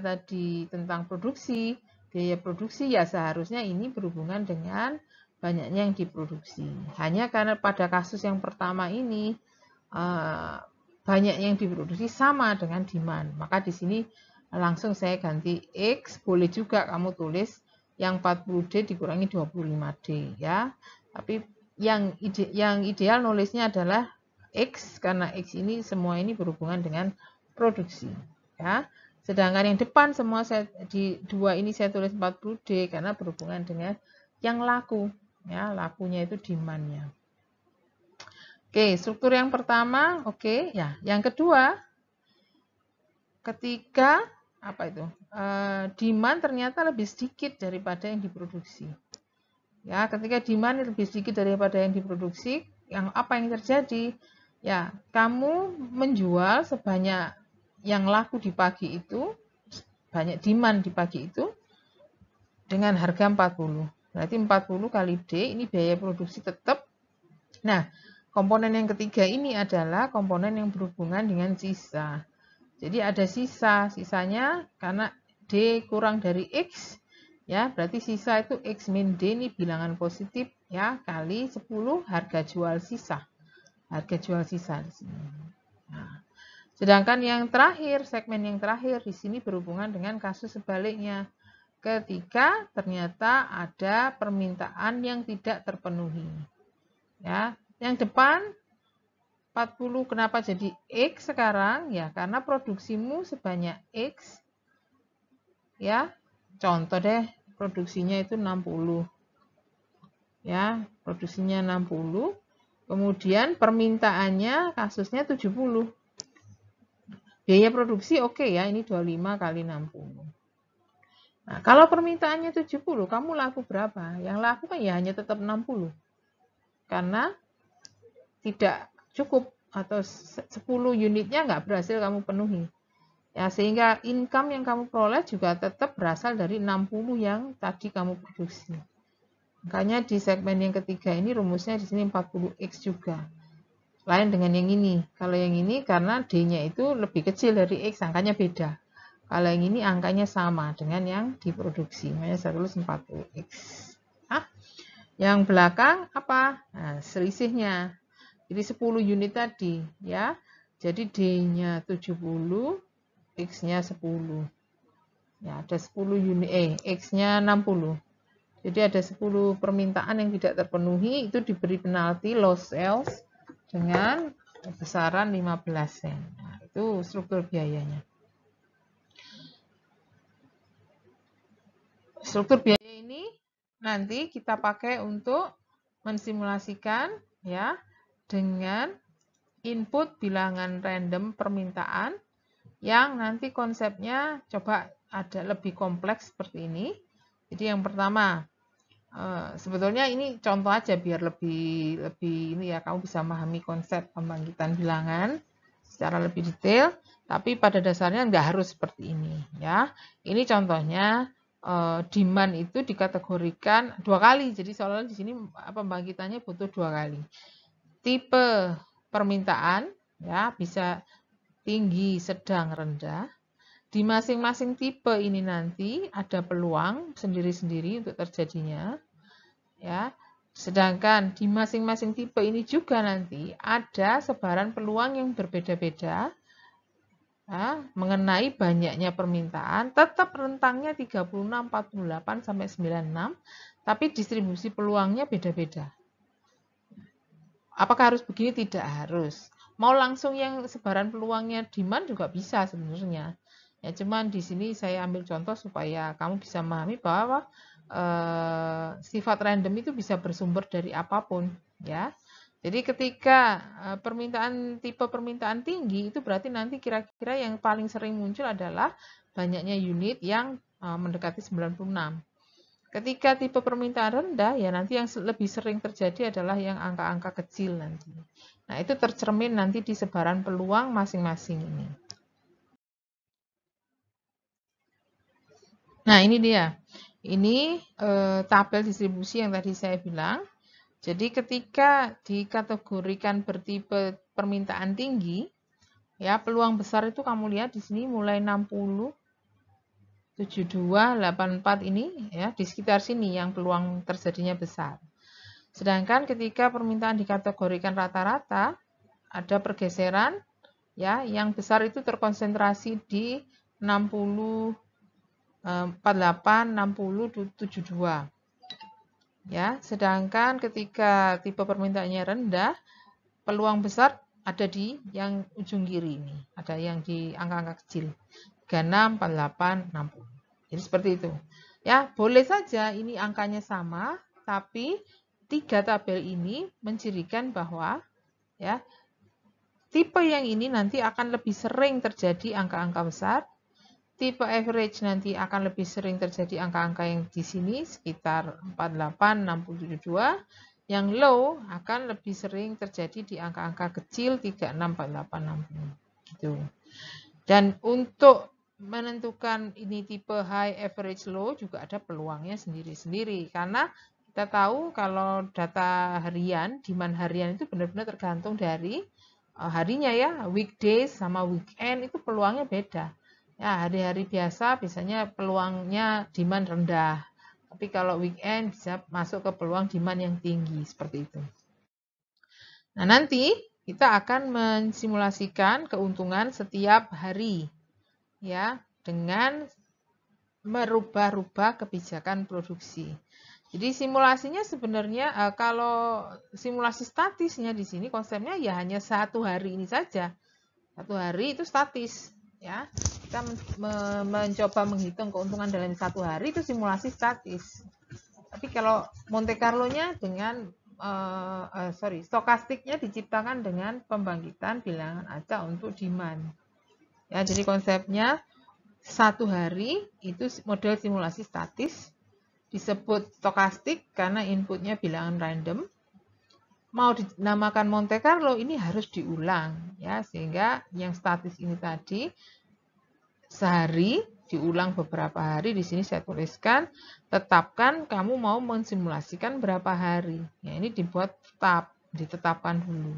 tadi tentang produksi, biaya produksi ya seharusnya ini berhubungan dengan banyaknya yang diproduksi. Hanya karena pada kasus yang pertama ini banyak yang diproduksi sama dengan demand, maka di sini langsung saya ganti X. Boleh juga kamu tulis yang 40D dikurangi 25D ya. Tapi yang ideal nulisnya adalah X, karena X ini semua ini berhubungan dengan produksi ya. Sedangkan yang depan semua di dua ini saya tulis 40D karena berhubungan dengan yang laku ya, lakunya itu demandnya. Oke, struktur yang pertama, oke ya. Yang kedua, ketika demand ternyata lebih sedikit daripada yang diproduksi. Ya, ketika demand lebih sedikit daripada yang diproduksi, apa yang terjadi? Ya, kamu menjual sebanyak yang laku di pagi itu, banyak demand di pagi itu, dengan harga 40. Berarti 40 kali D, ini biaya produksi tetap. Nah, komponen yang ketiga ini adalah komponen yang berhubungan dengan sisa. Jadi ada sisanya karena D kurang dari X, ya berarti sisa itu X min D, ini bilangan positif ya, kali 10 harga jual sisa. Harga jual sisa di sini. Nah, sedangkan yang terakhir, segmen yang terakhir di sini berhubungan dengan kasus sebaliknya. Ketika ternyata ada permintaan yang tidak terpenuhi. Ya, yang depan 40 kenapa jadi X sekarang? Ya, karena produksimu sebanyak X. Ya, contoh deh, produksinya itu 60. Ya, produksinya 60. Kemudian permintaannya kasusnya 70. Biaya produksi oke ya, ini 25 kali 60. Nah, kalau permintaannya 70, kamu laku berapa? Yang laku kan ya hanya tetap 60. Karena tidak cukup atau 10 unitnya nggak berhasil kamu penuhi. Ya, sehingga income yang kamu peroleh juga tetap berasal dari 60 yang tadi kamu produksi. Makanya di segmen yang ketiga ini rumusnya di sini 40X juga. Lain dengan yang ini. Kalau yang ini karena D-nya itu lebih kecil dari X, angkanya beda. Kalau yang ini angkanya sama dengan yang diproduksi. Makanya saya tulis 40X. Nah, yang belakang apa? Nah, selisihnya. Jadi 10 unit tadi ya. Jadi D-nya 70, X-nya 10. Ya, ada 10 unit X-nya 60. Jadi ada 10 permintaan yang tidak terpenuhi, itu diberi penalti lost sales dengan besaran 15 sen. Nah, itu struktur biayanya. Struktur biaya ini nanti kita pakai untuk mensimulasikan ya dengan input bilangan random permintaan yang nanti konsepnya coba ada lebih kompleks seperti ini. Jadi yang pertama, sebetulnya ini contoh aja biar lebih ini ya, kamu bisa memahami konsep pembangkitan bilangan secara lebih detail, tapi pada dasarnya nggak harus seperti ini ya. Ini contohnya demand itu dikategorikan 2 kali, jadi seolah-olah di sini pembangkitannya butuh 2 kali. Tipe permintaan ya bisa tinggi, sedang, rendah. Di masing-masing tipe ini nanti ada peluang sendiri-sendiri untuk terjadinya. Ya. Sedangkan di masing-masing tipe ini juga nanti ada sebaran peluang yang berbeda-beda. Ya, mengenai banyaknya permintaan, tetap rentangnya 36, 48 sampai 96, tapi distribusi peluangnya beda-beda. Apakah harus begini? Tidak harus. Mau langsung yang sebaran peluangnya demand juga bisa sebenarnya. Ya, cuman di sini saya ambil contoh supaya kamu bisa memahami bahwa sifat random itu bisa bersumber dari apapun, ya. Jadi ketika tipe permintaan tinggi itu berarti nanti kira-kira yang paling sering muncul adalah banyaknya unit yang mendekati 96. Ketika tipe permintaan rendah, ya nanti yang lebih sering terjadi adalah yang angka-angka kecil nanti. Nah, itu tercermin nanti di sebaran peluang masing-masing ini. Nah, ini dia. Ini tabel distribusi yang tadi saya bilang. Jadi ketika dikategorikan bertipe permintaan tinggi, ya peluang besar itu kamu lihat di sini mulai 60, 72, 84 ini ya di sekitar sini yang peluang terjadinya besar. Sedangkan ketika permintaan dikategorikan rata-rata, ada pergeseran ya, yang besar itu terkonsentrasi di 60, 48, 60, 72. Ya, sedangkan ketika tipe permintaannya rendah, peluang besar ada di yang ujung kiri ini. Ada yang di angka-angka kecil. 36, 48, 60. Jadi seperti itu. Ya, boleh saja ini angkanya sama, tapi tiga tabel ini mencirikan bahwa ya tipe yang ini nanti akan lebih sering terjadi angka-angka besar. Tipe average nanti akan lebih sering terjadi angka-angka yang di sini sekitar 48, 60, 72. Yang low akan lebih sering terjadi di angka-angka kecil 36, 48, 60. Gitu. Dan untuk menentukan ini tipe high, average, low juga ada peluangnya sendiri-sendiri. Karena kita tahu kalau data harian, demand harian itu benar-benar tergantung dari harinya ya. Weekdays sama weekend itu peluangnya beda. Ya, hari-hari biasa biasanya peluangnya demand rendah. Tapi kalau weekend bisa masuk ke peluang demand yang tinggi, seperti itu. Nah, nanti kita akan mensimulasikan keuntungan setiap hari ya dengan merubah-rubah kebijakan produksi. Jadi simulasinya sebenarnya kalau simulasi statisnya di sini konsepnya ya hanya satu hari ini saja. Satu hari itu statis ya. Kita mencoba menghitung keuntungan dalam satu hari itu simulasi statis. Tapi kalau Monte Carlo-nya dengan stokastiknya diciptakan dengan pembangkitan bilangan acak untuk demand. Ya, jadi konsepnya satu hari itu model simulasi statis, disebut stokastik karena inputnya bilangan random. Mau dinamakan Monte Carlo ini harus diulang ya, sehingga yang statis ini tadi sehari diulang beberapa hari. Di sini saya tuliskan, tetapkan kamu mau mensimulasikan berapa hari. Ya, ini dibuat ditetapkan dulu.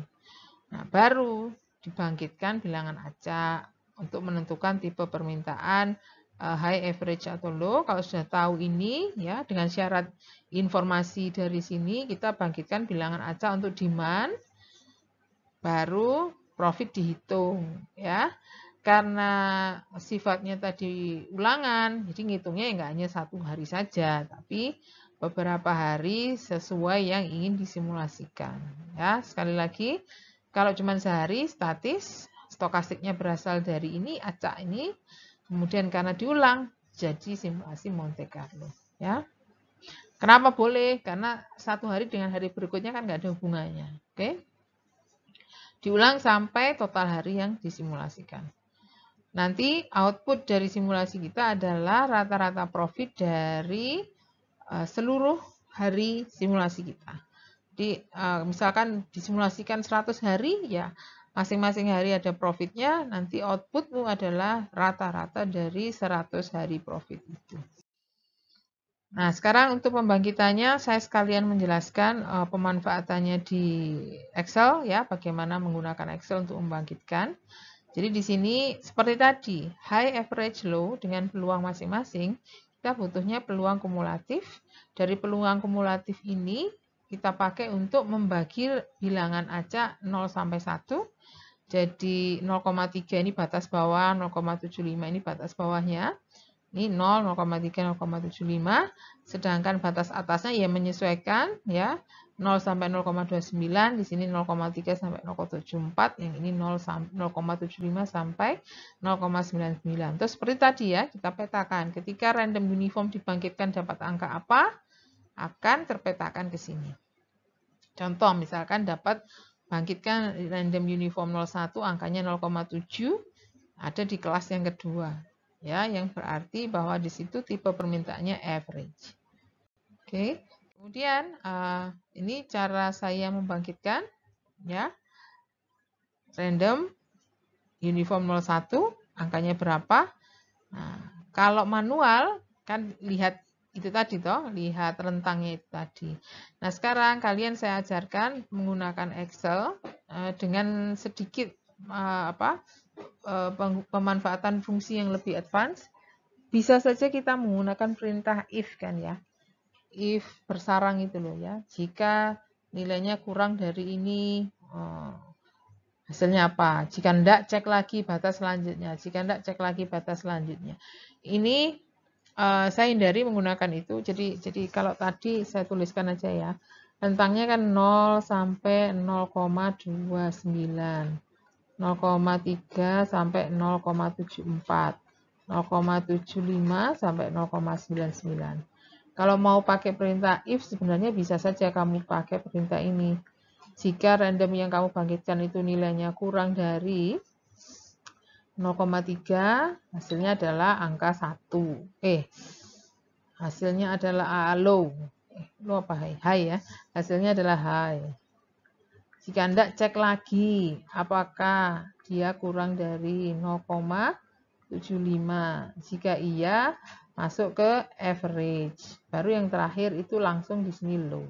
Nah, baru dibangkitkan bilangan acak untuk menentukan tipe permintaan high, average atau low. Kalau sudah tahu ini ya, dengan syarat informasi dari sini kita bangkitkan bilangan acak untuk demand, baru profit dihitung ya. Karena sifatnya tadi ulangan, jadi ngitungnya nggak hanya satu hari saja, tapi beberapa hari sesuai yang ingin disimulasikan. Ya, sekali lagi, kalau cuma sehari statis, stokastiknya berasal dari ini, acak ini, kemudian karena diulang jadi simulasi Monte Carlo. Ya, kenapa boleh? Karena satu hari dengan hari berikutnya kan nggak ada hubungannya. Oke? Diulang sampai total hari yang disimulasikan. Nanti output dari simulasi kita adalah rata-rata profit dari seluruh hari simulasi kita. Jadi misalkan disimulasikan 100 hari, ya masing-masing hari ada profitnya, nanti outputmu adalah rata-rata dari 100 hari profit itu. Nah, sekarang untuk pembangkitannya saya sekalian menjelaskan pemanfaatannya di Excel ya, bagaimana menggunakan Excel untuk membangkitkan. Jadi di sini seperti tadi, high, average, low dengan peluang masing-masing, kita butuhnya peluang kumulatif. Dari peluang kumulatif ini kita pakai untuk membagi bilangan acak 0 sampai 1. Jadi 0,3 ini batas bawah, 0,75 ini batas bawahnya. Ini 0, 0,3, 0,75. Sedangkan batas atasnya ya menyesuaikan ya. 0 sampai 0,29, di sini 0,3 sampai 0,74, yang ini 0,75 sampai 0,99. Terus seperti tadi ya, kita petakan. Ketika random uniform dibangkitkan dapat angka apa, akan terpetakan ke sini. Contoh misalkan dapat bangkitkan random uniform 01, angkanya 0,7, ada di kelas yang kedua. Ya, yang berarti bahwa di situ tipe permintaannya average. Oke. Kemudian ini cara saya membangkitkan, ya. Random uniform 01, angkanya berapa? Nah, kalau manual kan lihat itu tadi toh, lihat rentangnya itu tadi. Nah, sekarang kalian saya ajarkan menggunakan Excel dengan sedikit pemanfaatan fungsi yang lebih advance. Bisa saja kita menggunakan perintah if kan ya. If bersarang itu loh ya. Jika nilainya kurang dari ini, hasilnya apa? Jika enggak, cek lagi batas selanjutnya. Jika enggak, cek lagi batas selanjutnya. Ini saya hindari menggunakan itu. Jadi kalau tadi saya tuliskan aja ya. Rentangnya kan 0 sampai 0,29. 0,3 sampai 0,74. 0,75 sampai 0,99. Kalau mau pakai perintah if sebenarnya bisa saja kamu pakai perintah ini. Jika random yang kamu bangkitkan itu nilainya kurang dari 0,3, hasilnya adalah angka 1. Hasilnya adalah low. Low apa high? High ya. Hasilnya adalah high. Jika Anda cek lagi apakah dia kurang dari 0,75. Jika iya, masuk ke average. Baru yang terakhir itu langsung di sini low.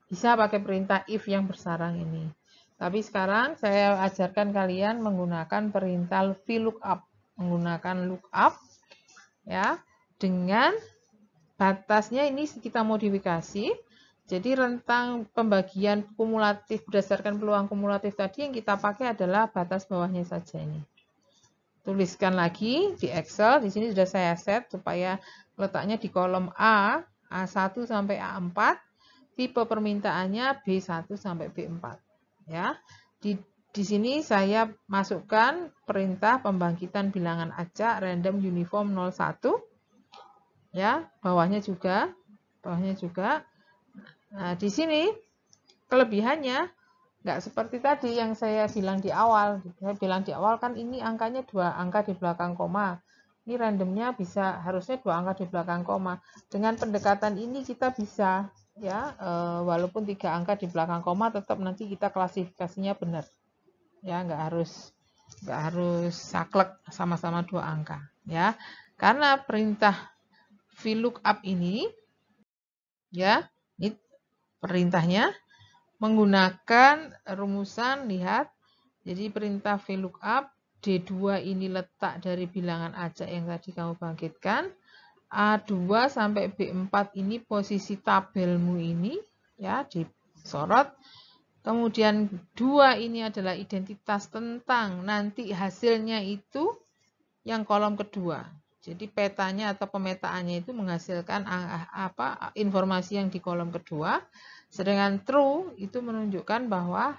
Bisa pakai perintah if yang bersarang ini. Tapi sekarang saya ajarkan kalian menggunakan perintah VLOOKUP. Menggunakan lookup ya, dengan batasnya ini kita modifikasi. Jadi rentang pembagian kumulatif berdasarkan peluang kumulatif tadi yang kita pakai adalah batas bawahnya saja ini. Tuliskan lagi di Excel. Di sini sudah saya set supaya letaknya di kolom A1 sampai A4. Tipe permintaannya B1 sampai B4. Ya. Di sini saya masukkan perintah pembangkitan bilangan acak random uniform 01. Ya, bawahnya juga. Nah, di sini kelebihannya nggak seperti tadi yang saya bilang di awal. Saya bilang di awal kan ini angkanya 2 angka di belakang koma. Ini randomnya bisa harusnya 2 angka di belakang koma. Dengan pendekatan ini kita bisa ya walaupun 3 angka di belakang koma tetap nanti kita klasifikasinya benar. Ya, nggak harus saklek sama-sama 2 angka ya. Karena perintah VLOOKUP ini ya, ini perintahnya menggunakan rumusan, lihat. Jadi perintah VLOOKUP D2 ini letak dari bilangan acak yang tadi kamu bangkitkan. A2 sampai B4 ini posisi tabelmu ini ya, disorot. Kemudian 2 ini adalah identitas tentang nanti hasilnya itu yang kolom kedua. Jadi petanya atau pemetaannya itu menghasilkan informasi yang di kolom kedua. Sedangkan true itu menunjukkan bahwa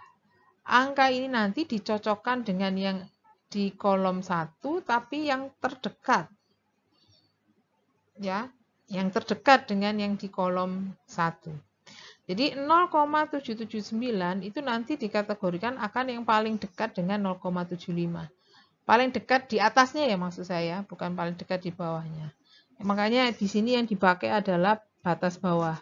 angka ini nanti dicocokkan dengan yang di kolom 1 tapi yang terdekat. Ya, yang terdekat dengan yang di kolom 1. Jadi 0,779 itu nanti dikategorikan akan yang paling dekat dengan 0,75. Paling dekat di atasnya ya maksud saya, bukan paling dekat di bawahnya. Makanya di sini yang dipakai adalah batas bawah.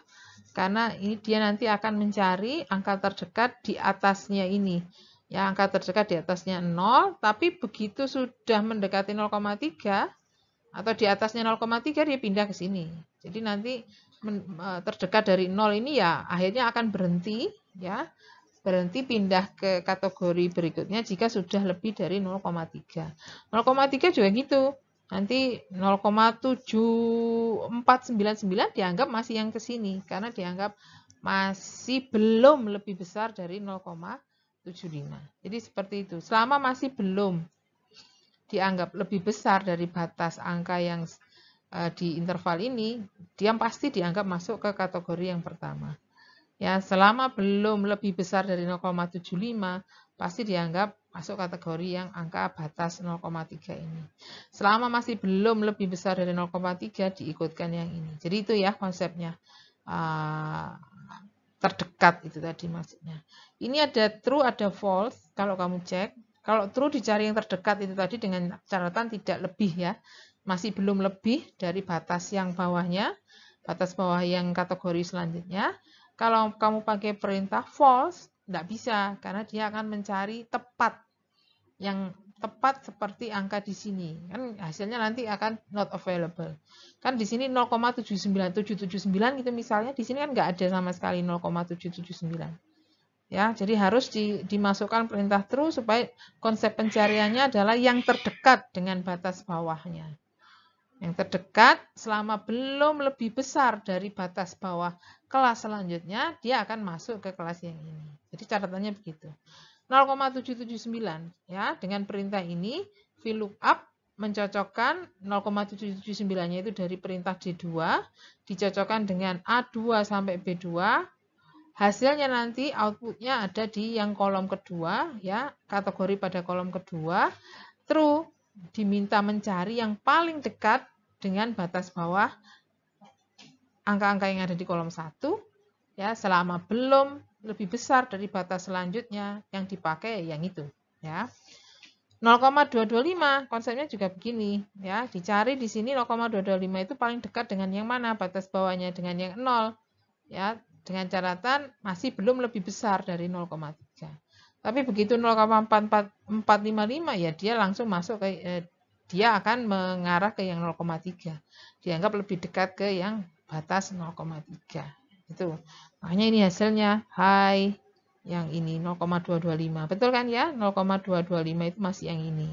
Karena ini dia nanti akan mencari angka terdekat di atasnya ini. Ya, angka terdekat di atasnya 0, tapi begitu sudah mendekati 0,3 atau di atasnya 0,3 dia pindah ke sini. Jadi nanti terdekat dari 0 ini ya akhirnya akan berhenti ya. Berhenti pindah ke kategori berikutnya jika sudah lebih dari 0,3. 0,3 juga gitu. Nanti 0,7499 dianggap masih yang ke sini karena dianggap masih belum lebih besar dari 0,75. Jadi seperti itu. Selama masih belum dianggap lebih besar dari batas angka yang di interval ini, dia pasti dianggap masuk ke kategori yang pertama. Ya, selama belum lebih besar dari 0,75, pasti dianggap masuk kategori yang angka batas 0,3 ini. Selama masih belum lebih besar dari 0,3, diikutkan yang ini. Jadi itu ya konsepnya. Terdekat itu tadi maksudnya. Ini ada true, ada false. Kalau kamu cek, kalau true dicari yang terdekat itu tadi dengan catatan tidak lebih ya. Masih belum lebih dari batas yang bawahnya. batas bawah yang kategori selanjutnya. Kalau kamu pakai perintah false, tidak bisa, karena dia akan mencari tepat, yang tepat seperti angka di sini. Kan hasilnya nanti akan not available. Kan di sini 0,79779 gitu misalnya, di sini kan nggak ada sama sekali 0,779. Ya, jadi harus dimasukkan perintah true supaya konsep pencariannya adalah yang terdekat dengan batas bawahnya. Yang terdekat selama belum lebih besar dari batas bawah kelas selanjutnya, dia akan masuk ke kelas yang ini. Jadi catatannya begitu. 0,779 ya, dengan perintah ini VLOOKUP mencocokkan 0,779-nya itu dari perintah D2 dicocokkan dengan A2 sampai B2. Hasilnya nanti outputnya ada di yang kolom kedua ya, kategori pada kolom kedua. True, diminta mencari yang paling dekat dengan batas bawah angka-angka yang ada di kolom 1 ya, selama belum lebih besar dari batas selanjutnya, yang dipakai yang itu ya. 0,225 konsepnya juga begini ya, dicari di sini 0,225 itu paling dekat dengan yang mana, batas bawahnya dengan yang 0 ya, dengan catatan masih belum lebih besar dari 0,3. Tapi begitu 0,455 ya dia langsung masuk ke dia akan mengarah ke yang 0,3. Dianggap lebih dekat ke yang batas 0,3. Itu. Makanya ini hasilnya high yang ini 0,225. Betul kan ya? 0,225 itu masih yang ini.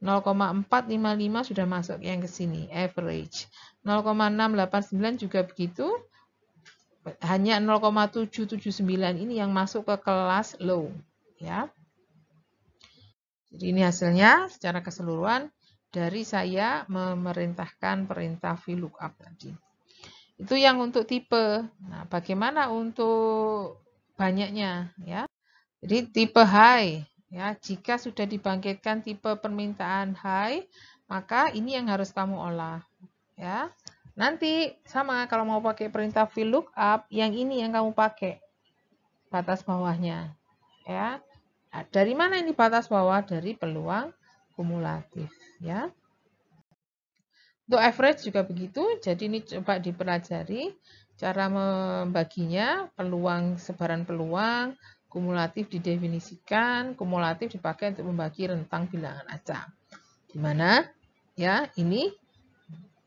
0,455 sudah masuk yang ke sini, average. 0,689 juga begitu. Hanya 0,779 ini yang masuk ke kelas low ya. Jadi ini hasilnya secara keseluruhan dari saya memerintahkan perintah VLOOKUP tadi. Itu yang untuk tipe. Nah, bagaimana untuk banyaknya ya? Jadi tipe high ya, jika sudah dibangkitkan tipe permintaan high, maka ini yang harus kamu olah ya. Nanti sama kalau mau pakai perintah VLOOKUP, yang ini yang kamu pakai batas bawahnya ya. Nah, dari mana ini batas bawah? Dari peluang kumulatif ya. Untuk average juga begitu. Jadi ini coba dipelajari cara membaginya, peluang, sebaran peluang, kumulatif didefinisikan, kumulatif dipakai untuk membagi rentang bilangan acak. Gimana? Ya, ini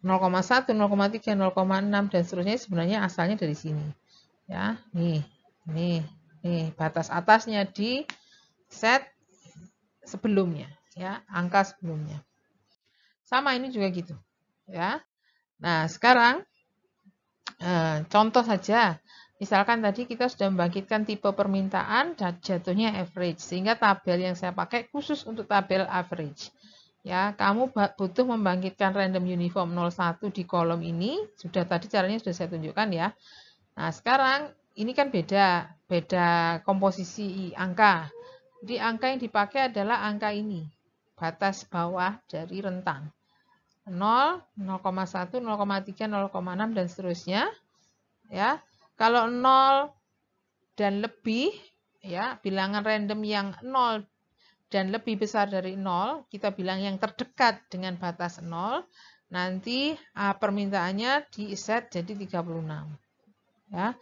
0,1, 0,3, 0,6 dan seterusnya sebenarnya asalnya dari sini. Ya, nih batas atasnya di set sebelumnya, ya, angka sebelumnya. Sama ini juga gitu, ya. Nah, sekarang contoh saja. Misalkan tadi kita sudah membangkitkan tipe permintaan dan jatuhnya average, sehingga tabel yang saya pakai khusus untuk tabel average. Ya, kamu butuh membangkitkan random uniform 01 di kolom ini. Sudah tadi caranya sudah saya tunjukkan ya. Nah, sekarang ini kan beda komposisi angka. Jadi angka yang dipakai adalah angka ini. Batas bawah dari rentang. 0, 0,1, 0,3, 0,6 dan seterusnya. Ya. Kalau 0 dan lebih ya, bilangan random yang 0 dan lebih besar dari 0, kita bilang yang terdekat dengan batas 0, nanti permintaannya di set jadi 36. Ya.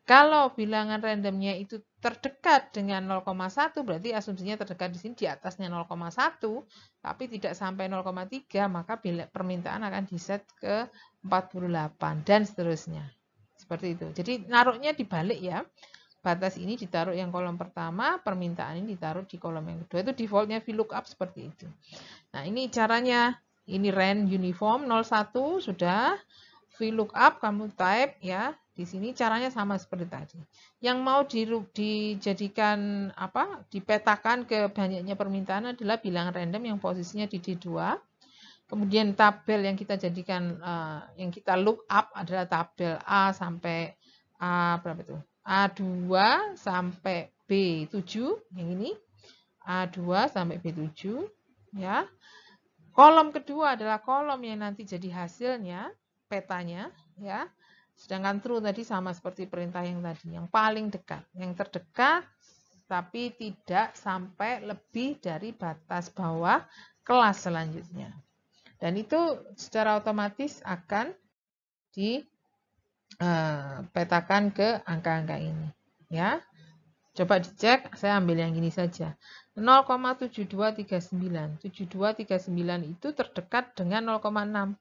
Kalau bilangan randomnya itu terdekat dengan 0,1, berarti asumsinya terdekat di sini di atasnya 0,1, tapi tidak sampai 0,3, maka permintaan akan diset ke 48 dan seterusnya. Seperti itu. Jadi naruhnya dibalik ya. Batas ini ditaruh yang kolom pertama, permintaan ini ditaruh di kolom yang kedua. Itu defaultnya VLOOKUP seperti itu. Nah, ini caranya. Ini rand uniform 01 sudah. VLOOKUP kamu type ya. Di sini caranya sama seperti tadi. Yang mau dijadikan dipetakan ke banyaknya permintaan adalah bilangan random yang posisinya di D2. Kemudian tabel yang kita jadikan yang kita look up adalah tabel A sampai berapa itu? A2 sampai B7 yang ini. A2 sampai B7 ya. Kolom kedua adalah kolom yang nanti jadi hasilnya, petanya ya. Sedangkan true tadi sama seperti perintah yang tadi, yang paling dekat, yang terdekat tapi tidak sampai lebih dari batas bawah kelas selanjutnya. Dan itu secara otomatis akan petakan ke angka-angka ini. Ya, coba dicek, saya ambil yang ini saja. 0,7239. 7239 itu terdekat dengan 0,6.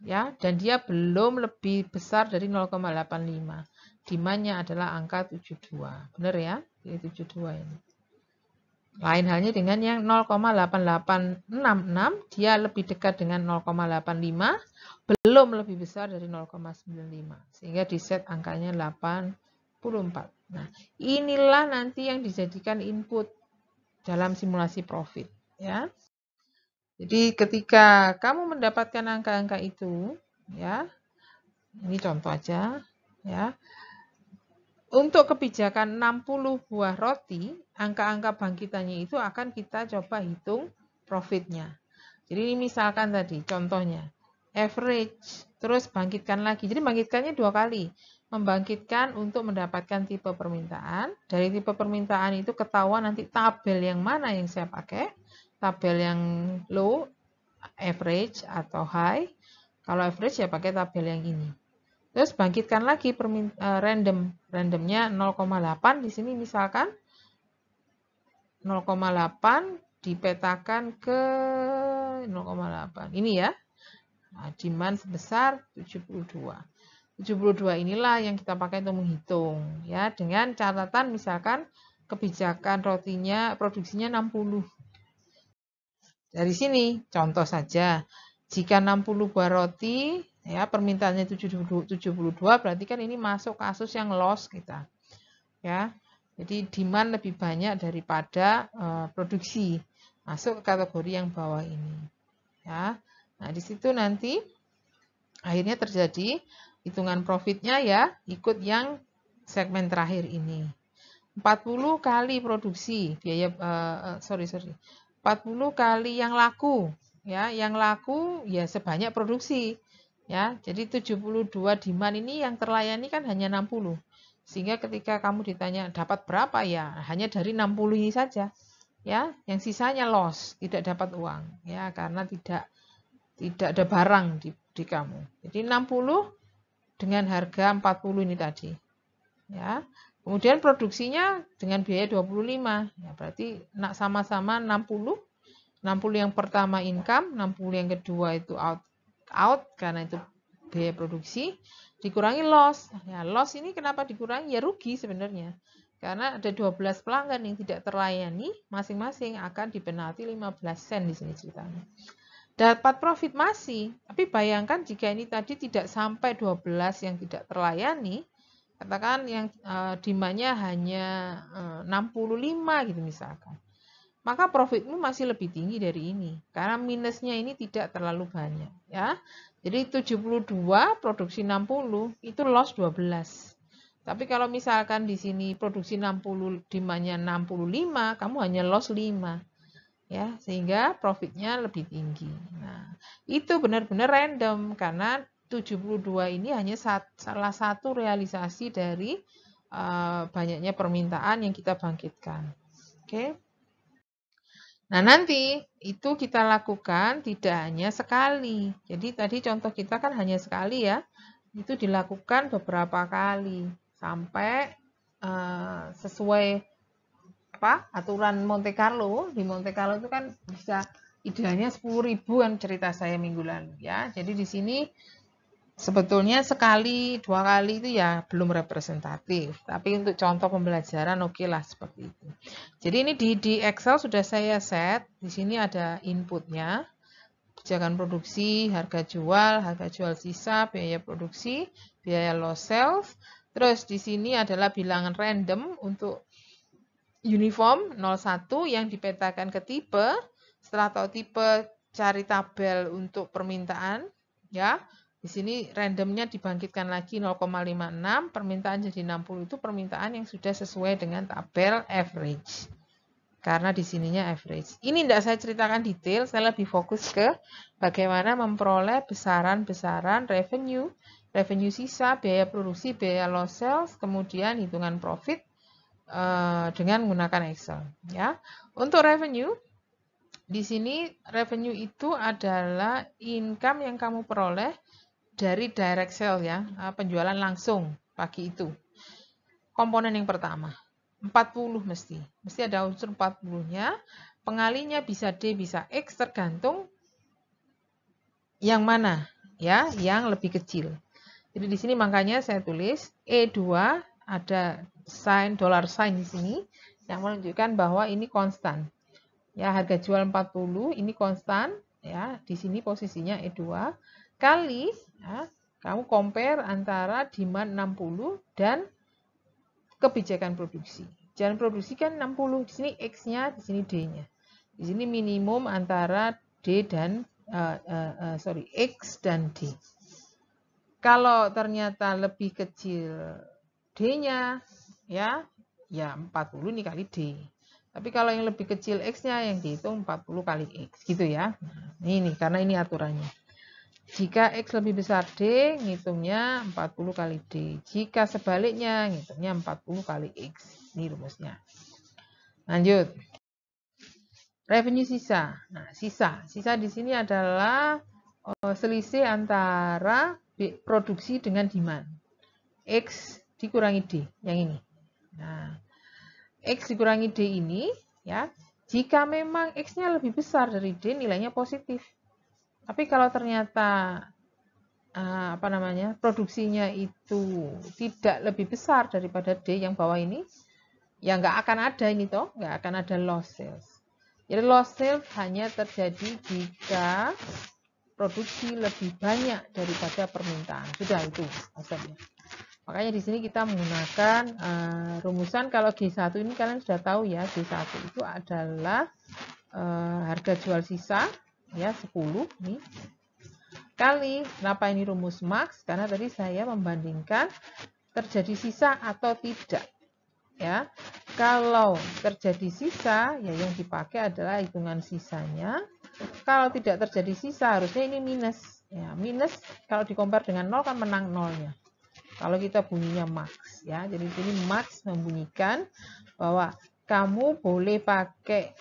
Ya, dan dia belum lebih besar dari 0,85. Demand-nya adalah angka 72. Benar ya? Ini 72 ini. Lain halnya dengan yang 0,8866, dia lebih dekat dengan 0,85, belum lebih besar dari 0,95. Sehingga di set angkanya 84. Nah, inilah nanti yang dijadikan input dalam simulasi profit, ya. Jadi ketika kamu mendapatkan angka-angka itu, ya, ini contoh aja, ya. Untuk kebijakan 60 buah roti, angka-angka bangkitannya itu akan kita coba hitung profitnya. Jadi ini misalkan tadi contohnya, average, terus bangkitkan lagi. Jadi bangkitkannya 2 kali. Membangkitkan untuk mendapatkan tipe permintaan. Dari tipe permintaan itu ketahuan nanti tabel yang mana yang saya pakai. Tabel yang low, average atau high. Kalau average ya pakai tabel yang ini. Terus bangkitkan lagi random. Randomnya 0,8 di sini misalkan 0,8 dipetakan ke 0,8. Ini ya. Nah, demand sebesar 72. 72 inilah yang kita pakai untuk menghitung ya, dengan catatan misalkan kebijakan rotinya produksinya 60. Dari sini contoh saja, jika 60 buah roti ya permintaannya 72 berarti kan ini masuk kasus yang loss kita. Ya. Jadi demand lebih banyak daripada produksi. Masuk ke kategori yang bawah ini. Ya. Nah, di situ nanti akhirnya terjadi hitungan profitnya ya ikut yang segmen terakhir ini. 40 kali produksi biaya 40 kali yang laku ya, yang laku ya sebanyak produksi ya. Jadi 72 demand ini yang terlayani kan hanya 60. Sehingga ketika kamu ditanya dapat berapa ya hanya dari 60 ini saja. Ya, yang sisanya loss, tidak dapat uang ya karena tidak ada barang di kamu. Jadi 60 dengan harga 40 ini tadi. Ya. Kemudian produksinya dengan biaya 25. Ya, berarti sama-sama 60. 60 yang pertama income, 60 yang kedua itu out karena itu biaya produksi, dikurangi loss. Ya, loss ini kenapa dikurangi? Ya rugi sebenarnya. Karena ada 12 pelanggan yang tidak terlayani, masing-masing akan dipenalti 15 sen di sini ceritanya. Dapat profit masih, tapi bayangkan jika ini tadi tidak sampai 12 yang tidak terlayani, katakan yang demand-nya hanya 65 gitu misalkan. Maka profitmu masih lebih tinggi dari ini karena minusnya ini tidak terlalu banyak ya. Jadi 72 produksi 60 itu loss 12. Tapi kalau misalkan di sini produksi 60 demand-nya 65, kamu hanya loss 5. Ya, sehingga profitnya lebih tinggi. Nah, itu benar-benar random karena 72 ini hanya salah satu realisasi dari banyaknya permintaan yang kita bangkitkan. Oke. Nah, nanti itu kita lakukan tidak hanya sekali. Jadi tadi contoh kita kan hanya sekali ya. Itu dilakukan beberapa kali sampai sesuai aturan Monte Carlo. Di Monte Carlo itu kan bisa idealnya 10.000 kan cerita saya minggu lalu ya. Jadi di sini sebetulnya sekali, 2 kali itu ya belum representatif. Tapi untuk contoh pembelajaran oke lah seperti itu. Jadi ini di Excel sudah saya set. Di sini ada inputnya. Kebijakan produksi, harga jual sisa, biaya produksi, biaya loss sales. Terus di sini adalah bilangan random untuk uniform 01 yang dipetakan ke tipe. Setelah tahu tipe, cari tabel untuk permintaan ya. Di sini randomnya dibangkitkan lagi 0,56, permintaan jadi 60 itu permintaan yang sudah sesuai dengan tabel average. Karena di sininya average. Ini tidak saya ceritakan detail, saya lebih fokus ke bagaimana memperoleh besaran-besaran revenue sisa, biaya produksi, biaya loss sales, kemudian hitungan profit dengan menggunakan Excel. Ya, untuk revenue di sini revenue itu adalah income yang kamu peroleh dari direct sale ya, penjualan langsung pagi itu. Komponen yang pertama, 40 mesti ada unsur 40-nya. Pengalinya bisa D, bisa X, tergantung yang mana ya, yang lebih kecil. Jadi di sini makanya saya tulis E2 ada dollar sign di sini yang menunjukkan bahwa ini konstan. Ya, harga jual 40 ini konstan ya, di sini posisinya E2 kali ya, kamu compare antara demand 60 dan kebijakan produksi. Jangan produksi kan 60, di sini X-nya, di sini D-nya. Di sini minimum antara D dan X dan D. Kalau ternyata lebih kecil D-nya ya 40 ini kali D. Tapi kalau yang lebih kecil X-nya yang dihitung 40 kali X gitu ya. Nah, ini karena ini aturannya. Jika X lebih besar D, ngitungnya 40 kali D. Jika sebaliknya, ngitungnya 40 kali X. Ini rumusnya. Lanjut. Revenue sisa. Nah, sisa di sini adalah selisih antara produksi dengan demand. X dikurangi D, yang ini. Nah, X dikurangi D ini, ya, jika memang X-nya lebih besar dari D, nilainya positif. Tapi kalau ternyata produksinya itu tidak lebih besar daripada D yang bawah ini, ya nggak akan ada ini toh, nggak akan ada loss sales. Jadi loss sales hanya terjadi jika produksi lebih banyak daripada permintaan. Sudah itu maksudnya. Makanya di sini kita menggunakan rumusan. Kalau G1 ini kalian sudah tahu ya, G1 itu adalah harga jual sisa ya 10 nih kali, kenapa ini rumus max? Karena tadi saya membandingkan terjadi sisa atau tidak. Ya, kalau terjadi sisa, ya yang dipakai adalah hitungan sisanya. Kalau tidak terjadi sisa, harusnya ini minus. Ya, minus kalau dikompar dengan 0 kan menang nolnya. Kalau kita bunyinya max, ya. Jadi sini max membunyikan bahwa kamu boleh pakai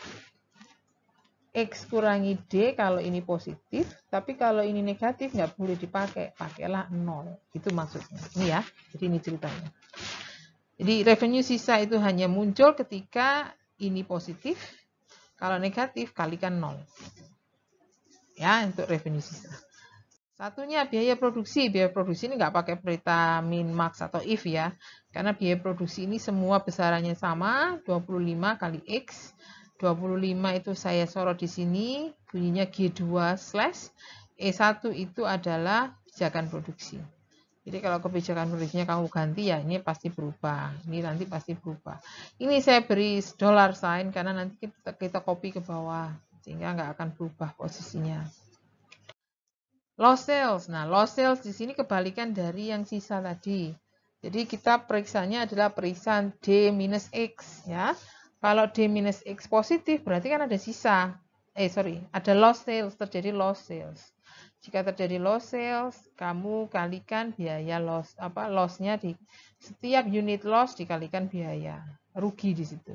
X kurangi D kalau ini positif, tapi kalau ini negatif nggak boleh dipakai, pakailah 0. Itu maksudnya. Ini ya, jadi ini ceritanya. Jadi revenue sisa itu hanya muncul ketika ini positif, kalau negatif kalikan 0. Ya, untuk revenue sisa. Satunya biaya produksi. Biaya produksi ini nggak pakai perintah min, max, atau if ya. Karena biaya produksi ini semua besarannya sama, 25 kali X. 25 itu saya sorot di sini, bunyinya G2/E1 itu adalah kebijakan produksi. Jadi kalau kebijakan produksinya kamu ganti ya ini pasti berubah. Ini nanti pasti berubah. Ini saya beri dollar sign karena nanti kita copy ke bawah sehingga nggak akan berubah posisinya. Loss sales. Nah, loss sales di sini kebalikan dari yang sisa tadi. Jadi kita periksanya adalah periksaan D minus X ya. Kalau D minus X positif berarti kan ada sisa. Ada loss sales, terjadi loss sales. Jika terjadi loss sales, kamu kalikan biaya loss-nya di setiap unit loss dikalikan biaya. Rugi di situ.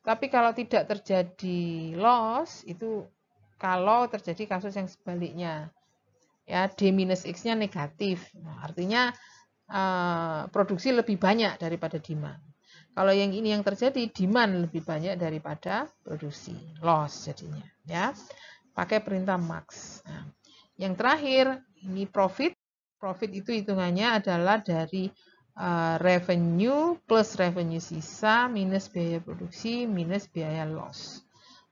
Tapi kalau tidak terjadi loss, itu kalau terjadi kasus yang sebaliknya. Ya, D minus X-nya negatif. Nah, artinya produksi lebih banyak daripada demand. Kalau yang ini yang terjadi, demand lebih banyak daripada produksi. Loss jadinya. Ya, pakai perintah max. Nah, yang terakhir, ini profit. Profit itu hitungannya adalah dari revenue plus revenue sisa minus biaya produksi minus biaya loss.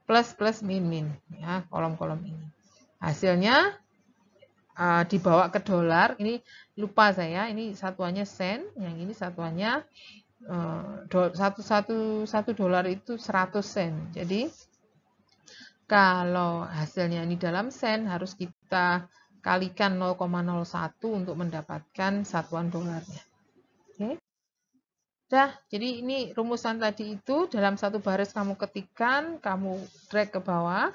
Plus min. Ya, kolom-kolom ini. Hasilnya dibawa ke dolar. Ini lupa saya, ini satuannya sen, yang ini satuannya satu dolar itu 100 sen. Jadi kalau hasilnya ini dalam sen harus kita kalikan 0,01 untuk mendapatkan satuan dolarnya. Oke. Jadi ini rumusan tadi itu dalam satu baris kamu ketikkan, kamu drag ke bawah.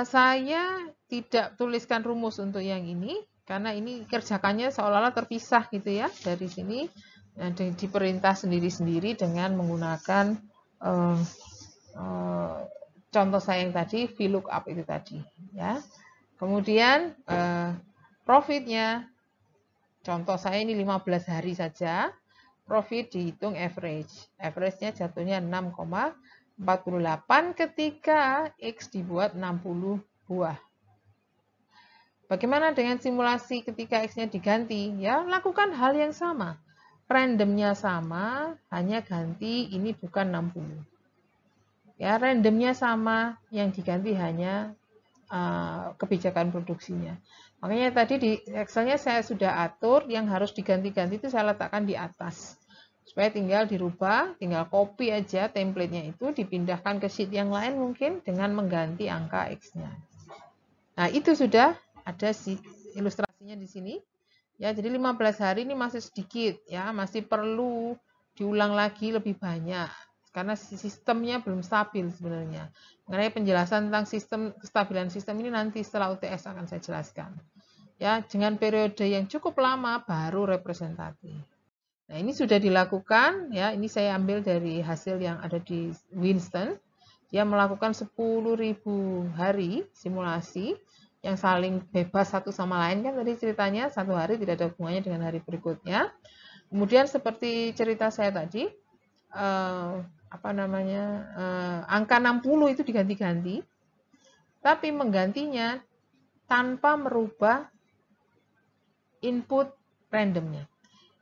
Saya tidak tuliskan rumus untuk yang ini karena ini kerjakannya seolah-olah terpisah gitu ya dari sini. Diperintah sendiri-sendiri dengan menggunakan contoh saya yang tadi, VLOOKUP itu tadi ya. Kemudian profitnya contoh saya ini 15 hari saja, profit dihitung average. Average-nya jatuhnya 6,48 ketika X dibuat 60 buah. Bagaimana dengan simulasi ketika X-nya diganti? Ya, lakukan hal yang sama. Randomnya sama, hanya ganti ini bukan 60. Ya, randomnya sama, yang diganti hanya kebijakan produksinya. Makanya tadi di Excel-nya saya sudah atur, yang harus diganti-ganti itu saya letakkan di atas. Supaya tinggal dirubah, tinggal copy aja template-nya itu, dipindahkan ke sheet yang lain mungkin dengan mengganti angka X-nya. Nah, itu sudah ada ilustrasinya di sini. Ya, jadi 15 hari ini masih sedikit ya, masih perlu diulang lagi lebih banyak karena sistemnya belum stabil sebenarnya. Mengenai penjelasan tentang kestabilan sistem ini nanti setelah UTS akan saya jelaskan. Ya, dengan periode yang cukup lama baru representatif. Nah, ini sudah dilakukan ya, ini saya ambil dari hasil yang ada di Winston. Dia melakukan 10.000 hari simulasi yang saling bebas satu sama lain, kan tadi ceritanya satu hari tidak ada hubungannya dengan hari berikutnya. Kemudian seperti cerita saya tadi, angka 60 itu diganti-ganti, tapi menggantinya tanpa merubah input randomnya.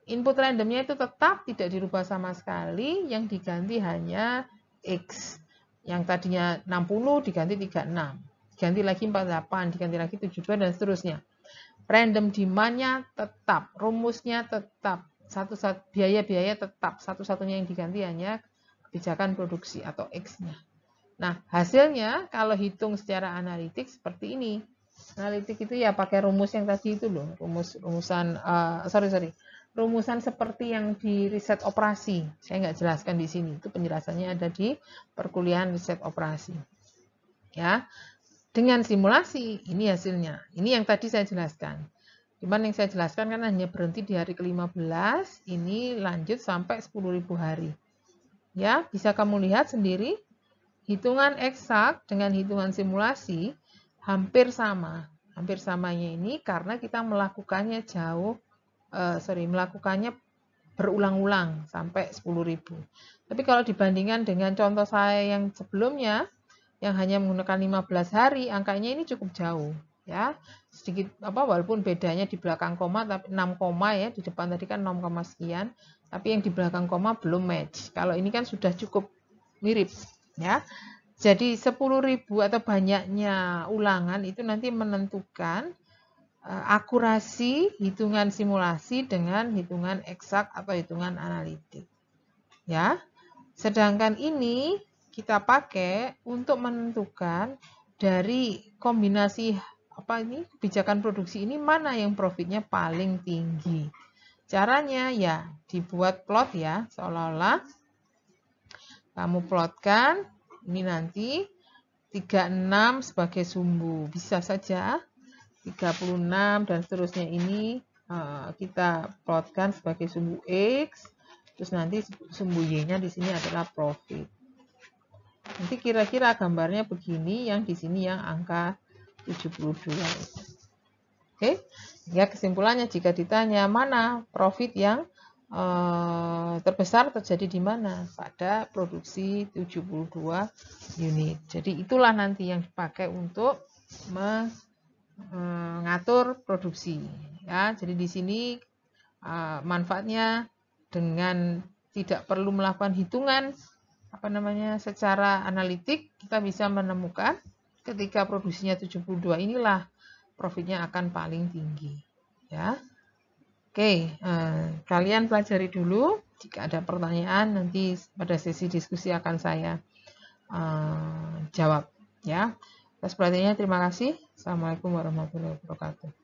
Input randomnya itu tetap tidak dirubah sama sekali, yang diganti hanya X. Yang tadinya 60 diganti 36. Diganti lagi 48, diganti lagi 72, dan seterusnya. Random demand-nya tetap, rumusnya tetap, biaya-biaya tetap, satu-satunya yang diganti hanya kebijakan produksi atau X-nya. Nah, hasilnya kalau hitung secara analitik seperti ini. Analitik itu ya pakai rumus yang tadi itu loh, rumusan seperti yang di riset operasi. Saya nggak jelaskan di sini, itu penjelasannya ada di perkuliahan riset operasi. Ya, dengan simulasi, ini hasilnya. Ini yang tadi saya jelaskan. Cuman yang saya jelaskan kan hanya berhenti di hari ke-15, ini lanjut sampai 10.000 hari. Ya, bisa kamu lihat sendiri, hitungan eksak dengan hitungan simulasi hampir sama. Hampir samanya ini karena kita melakukannya melakukannya berulang-ulang sampai 10.000. Tapi kalau dibandingkan dengan contoh saya yang sebelumnya, yang hanya menggunakan 15 hari, angkanya ini cukup jauh ya. Sedikit walaupun bedanya di belakang koma, tapi 6 koma ya, di depan tadi kan 6, sekian, tapi yang di belakang koma belum match. Kalau ini kan sudah cukup mirip ya. Jadi 10.000 atau banyaknya ulangan itu nanti menentukan akurasi hitungan simulasi dengan hitungan eksak atau hitungan analitik. Ya. Sedangkan ini kita pakai untuk menentukan dari kombinasi kebijakan produksi ini mana yang profitnya paling tinggi. Caranya ya dibuat plot ya, seolah-olah kamu plotkan ini nanti 36 sebagai sumbu, bisa saja 36 dan seterusnya ini kita plotkan sebagai sumbu X, terus nanti sumbu Y-nya di sini adalah profit. Nanti kira-kira gambarnya begini, yang di sini yang angka 72. Oke, ya kesimpulannya jika ditanya mana profit yang terbesar terjadi di mana? Pada produksi 72 unit. Jadi itulah nanti yang dipakai untuk mengatur produksi. Ya, jadi di sini manfaatnya dengan tidak perlu melakukan hitungan secara analitik, kita bisa menemukan ketika produksinya 72 inilah profitnya akan paling tinggi. Ya. Oke, kalian pelajari dulu. Jika ada pertanyaan nanti pada sesi diskusi akan saya jawab. Ya, atas perhatiannya terima kasih. Assalamualaikum warahmatullahi wabarakatuh.